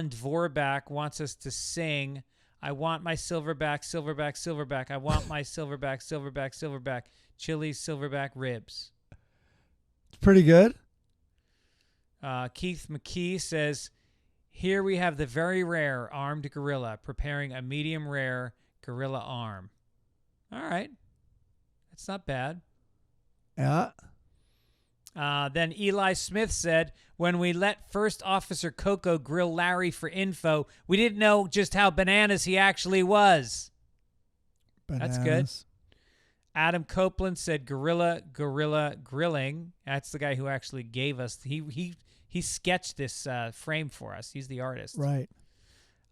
Dvorak wants us to sing, I want my silverback, silverback, silverback. I want my silverback, silverback, silverback. Chili's silverback ribs. It's pretty good. Keith McKee says, here we have the very rare armed gorilla preparing a medium rare gorilla arm. All right. That's not bad. Yeah. Then Eli Smith said, when we let First Officer Coco grill Larry for info, we didn't know just how bananas he actually was. Bananas. That's good. Adam Copeland said, gorilla grilling. That's the guy who actually gave us. He sketched this frame for us. He's the artist. Right.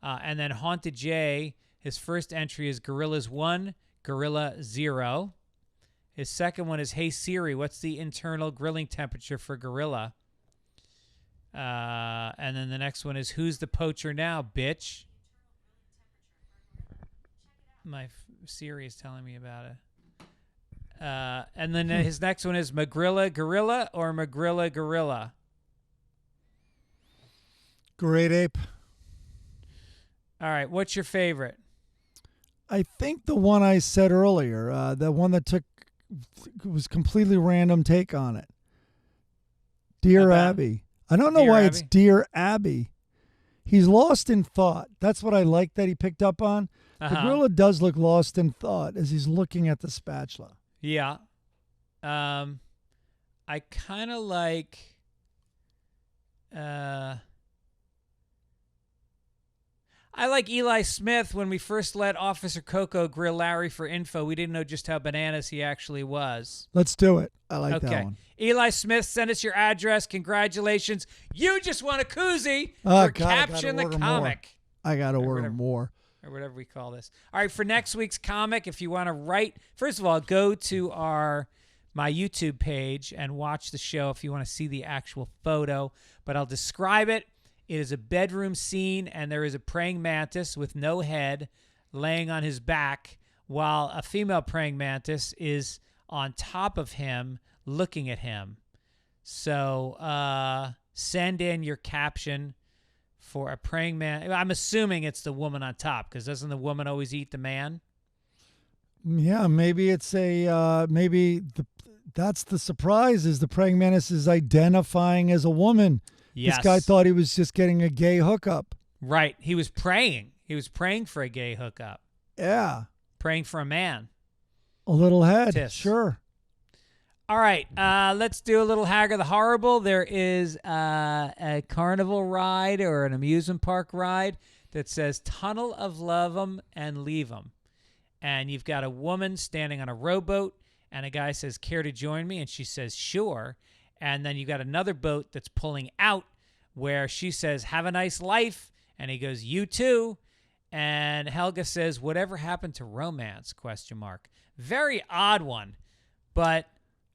And then Haunted J, his first entry is Gorillas 1, Gorilla 0. His second one is, hey Siri, what's the internal grilling temperature for gorilla? And then the next one is, who's the poacher now, bitch? My Siri is telling me about it. And then his next one is Magrilla Gorilla or Magrilla Gorilla? Great ape. All right, what's your favorite? I think the one I said earlier, the one that was completely random take on it. Dear Abby. I don't know Dear why Abby? it's Dear Abby. He's lost in thought. That's what I like that he picked up on. The gorilla does look lost in thought as he's looking at the spatula. Yeah. I kind of like I like Eli Smith. When we first let Officer Coco grill Larry for info, we didn't know just how bananas he actually was. Let's do it. I like that Okay. one. Eli Smith, send us your address. Congratulations. You just won a koozie Oh, for God, I gotta Caption the order Comic. I got to order whatever. more. Or whatever we call this. All right, for next week's comic, if you want to write, first of all, go to my YouTube page and watch the show if you want to see the actual photo. But I'll describe it. It is a bedroom scene, and there is a praying mantis with no head laying on his back, while a female praying mantis is on top of him looking at him. So send in your caption for a praying man. I'm assuming it's the woman on top, because doesn't the woman always eat the man? Yeah, maybe it's that's the surprise, is the praying mantis is identifying as a woman. Yes. This guy thought he was just getting a gay hookup. Right. He was praying. He was praying for a gay hookup. Yeah. Praying for a man. A little head. Tis. Sure. All right. Let's do a little Hagar the Horrible. There is a carnival ride or an amusement park ride that says Tunnel of Love 'em and Leave 'em. And you've got a woman standing on a rowboat, and a guy says, care to join me? And she says, sure. And then you got another boat that's pulling out where she says, have a nice life. And he goes, you too. And Helga says, whatever happened to romance? ? Very odd one. But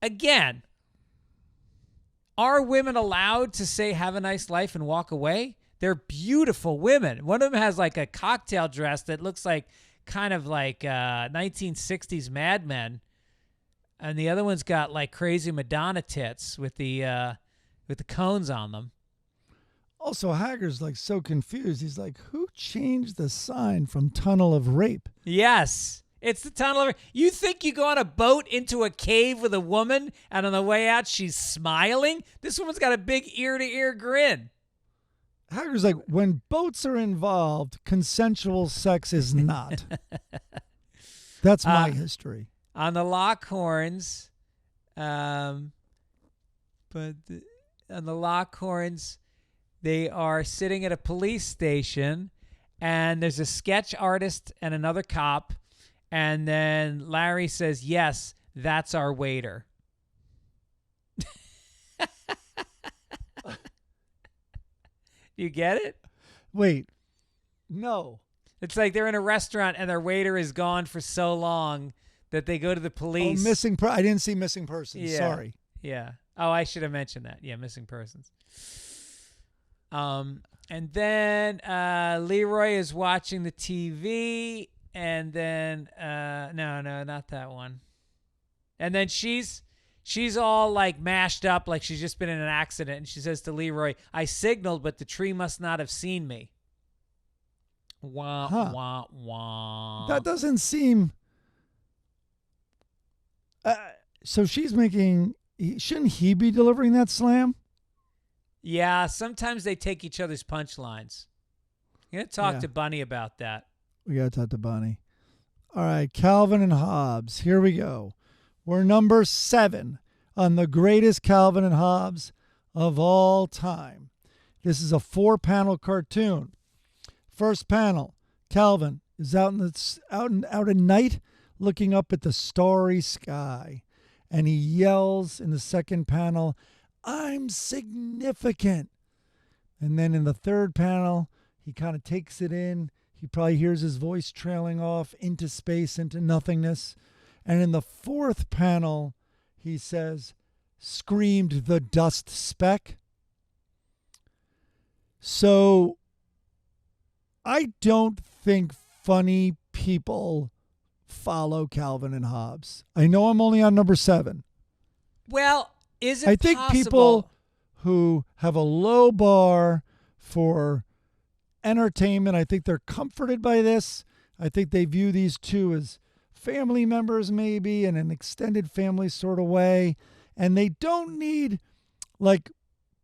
again, are women allowed to say, have a nice life and walk away? They're beautiful women. One of them has like a cocktail dress that looks like kind of like 1960s Mad Men. And the other one's got like crazy Madonna tits with the cones on them. Also, Hager's like so confused. He's like, who changed the sign from Tunnel of Rape? Yes. It's the Tunnel of... You think you go on a boat into a cave with a woman, and on the way out, she's smiling? This woman's got a big ear-to-ear grin. Hager's like, when boats are involved, consensual sex is not. That's my history. On the Lockhorns, they are sitting at a police station, and there's a sketch artist and another cop, and then Larry says, yes, that's our waiter. You get it? Wait, no. It's like they're in a restaurant and their waiter is gone for so long that they go to the police. Oh, I didn't see Missing Persons. Yeah. Sorry. Yeah. Oh, I should have mentioned that. Yeah, missing persons. And then Leroy is watching the TV, and then no, not that one. And then she's all like mashed up, like she's just been in an accident, and she says to Leroy, I signaled, but the tree must not have seen me. Wah, wah, wah. That doesn't seem... so she's making... Shouldn't he be delivering that slam? Yeah, sometimes they take each other's punchlines. You got to talk to Bunny about that. We got to talk to Bunny. All right, Calvin and Hobbes. Here we go. We're number 7 on the greatest Calvin and Hobbes of all time. This is a 4-panel cartoon. First panel, Calvin is out at night looking up at the starry sky. And he yells in the second panel, "I'm significant." And then in the third panel, he kind of takes it in. He probably hears his voice trailing off into space, into nothingness. And in the fourth panel, he says, "Screamed the dust speck." So I don't think funny people follow Calvin and Hobbes. I know I'm only on number 7. Well, is it I think possible? people who have a low bar for entertainment, I think they're comforted by this. I think they view these two as family members, maybe in an extended family sort of way. And they don't need, like,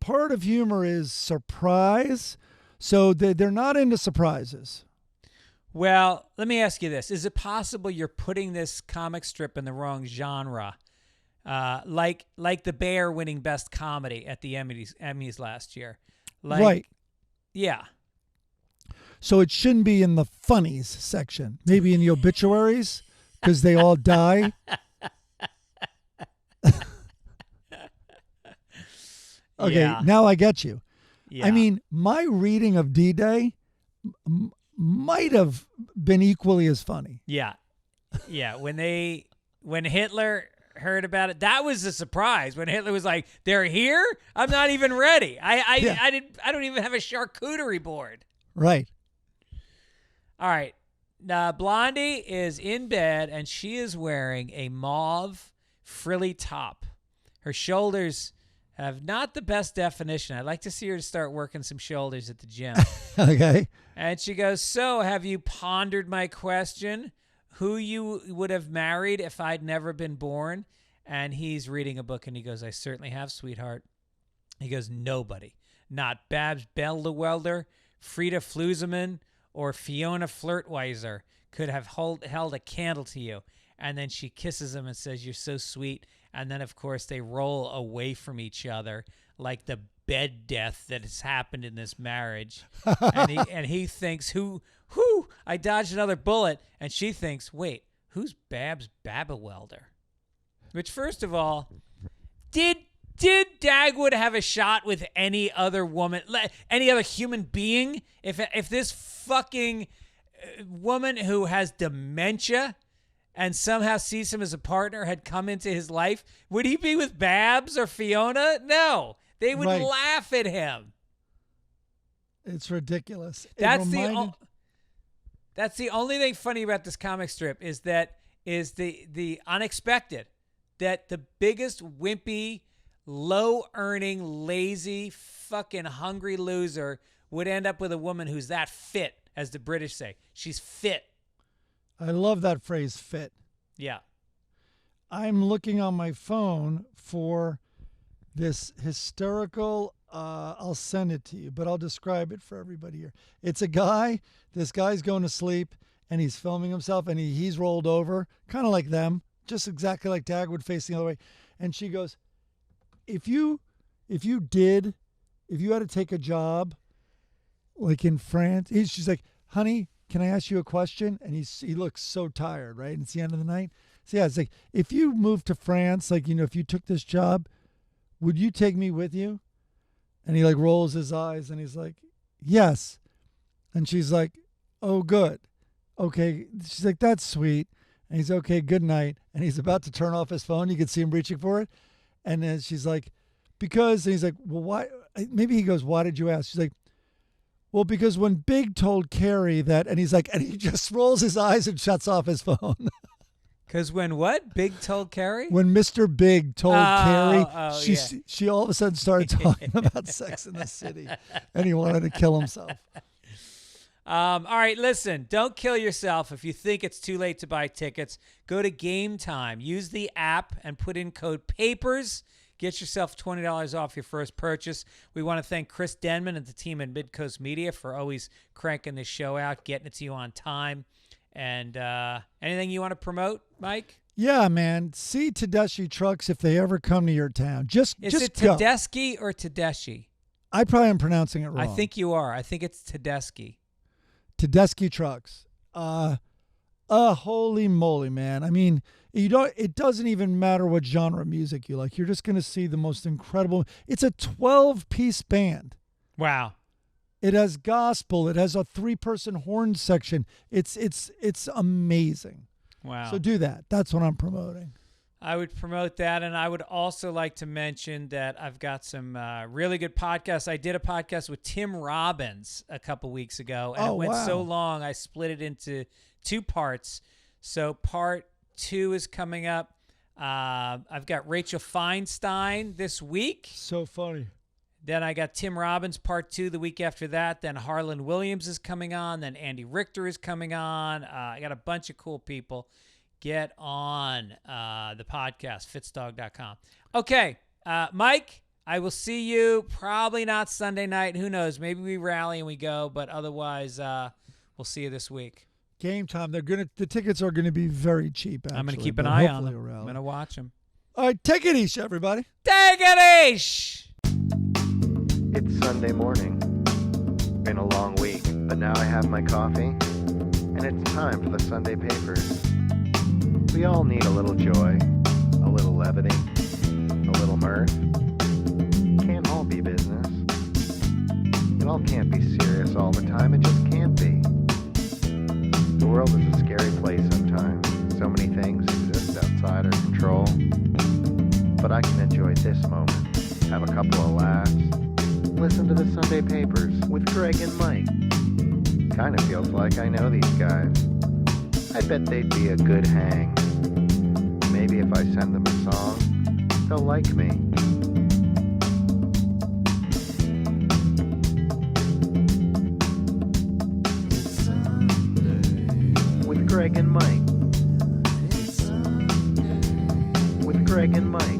part of humor is surprise. So they're not into surprises. Well, let me ask you this. Is it possible you're putting this comic strip in the wrong genre? Like The Bear winning Best Comedy at the Emmys last year. Right. Yeah. So it shouldn't be in the funnies section. Maybe in the obituaries because they all die. Okay, Yeah. now I get you. Yeah. I mean, my reading of D-Day might have been equally as funny. Yeah. Yeah. When Hitler heard about it, that was a surprise. When Hitler was like, "They're here? I'm not even ready. I don't even have a charcuterie board." Right. All right. Blondie is in bed and she is wearing a mauve frilly top. Her shoulders have not the best definition. I'd like to see her start working some shoulders at the gym. Okay. And she goes, "So have you pondered my question? Who you would have married if I'd never been born?" And he's reading a book and he goes, "I certainly have, sweetheart." He goes, "Nobody. Not Babs Bellwelder, Frida Fluseman, or Fiona Flirtweiser could have held a candle to you." And then she kisses him and says, "You're so sweet." And then, of course, they roll away from each other like the bed death that has happened in this marriage. and he thinks, who, I dodged another bullet. And she thinks, wait, who's Babs Babawelder? Which, first of all, did Dagwood have a shot with any other woman, any other human being? If this fucking woman who has dementia and somehow sees him as a partner had come into his life, would he be with Babs or Fiona? No. They would laugh at him. It's ridiculous. That's the only thing funny about this comic strip is the unexpected, that the biggest wimpy, low-earning, lazy, fucking hungry loser would end up with a woman who's that fit, as the British say. She's fit. I love that phrase, fit. Yeah. I'm looking on my phone for this hysterical, I'll send it to you, but I'll describe it for everybody here. It's a guy, this guy's going to sleep, and he's filming himself, and he's rolled over, kind of like them, just exactly like Dagwood facing the other way. And she goes, if you had to take a job, like in France, she's like, "Honey, can I ask you a question?" And he looks so tired, right? And it's the end of the night. So yeah, it's like, if you moved to France, like, if you took this job, would you take me with you? And he like rolls his eyes and he's like, "Yes." And she's like, "Oh, good. Okay." She's like, "That's sweet." And he's okay, good night. And he's about to turn off his phone. You could see him reaching for it. And then she's like, "Because," and he's like, "Well, why?" Maybe he goes, "Why did you ask?" She's like, "Well, because when Big told Carrie that," and he's like, and he just rolls his eyes and shuts off his phone. Because when what? Big told Carrie? When Mr. Big told Carrie, yeah. she all of a sudden started talking about Sex in the City, and he wanted to kill himself. All right, listen, don't kill yourself. If you think it's too late to buy tickets, go to Game Time. Use the app and put in code PAPERS. Get yourself $20 off your first purchase. We want to thank Chris Denman and the team at Midcoast Media for always cranking this show out, getting it to you on time. And anything you want to promote, Mike? Yeah, man. See Tedeschi trucks if they ever come to your town. Just Is just it go. Tedeschi or Tedeschi? I probably am pronouncing it wrong. I think you are. I think it's Tedeschi. Tedeschi trucks. Holy moly, man. I mean, it doesn't even matter what genre of music you like. You're just going to see the most incredible. It's a 12-piece band. Wow. It has gospel. It has a 3-person horn section. It's amazing. Wow. So do that. That's what I'm promoting. I would promote that, and I would also like to mention that I've got some really good podcasts. I did a podcast with Tim Robbins a couple weeks ago, and it went so long I split it into 2 parts. So part 2 is coming up. I've got Rachel Feinstein this week. So funny. Then I got Tim Robbins part 2 the week after that. Then Harlan Williams is coming on. Then Andy Richter is coming on. I got a bunch of cool people. Get on the podcast, fitzdog.com. Okay, Mike, I will see you probably not Sunday night. Who knows? Maybe we rally and we go, but otherwise we'll see you this week. Game time. The tickets are gonna be very cheap. Actually, I'm going to keep an eye on them. Hopefully I'm going to watch them. All right, take it easy, everybody. Take it easy! It's Sunday morning. Been a long week, but now I have my coffee, and it's time for the Sunday papers. We all need a little joy, a little levity, a little mirth. Can't all be business. It all can't be serious all the time. It just can't be. The world is a scary place sometimes. So many things exist outside our control. But I can enjoy this moment, have a couple of laughs, listen to the Sunday papers with Greg and Mike. Kind of feels like I know these guys. I bet they'd be a good hang. Maybe if I send them a song, they'll like me. With Greg and Mike. With Greg and Mike.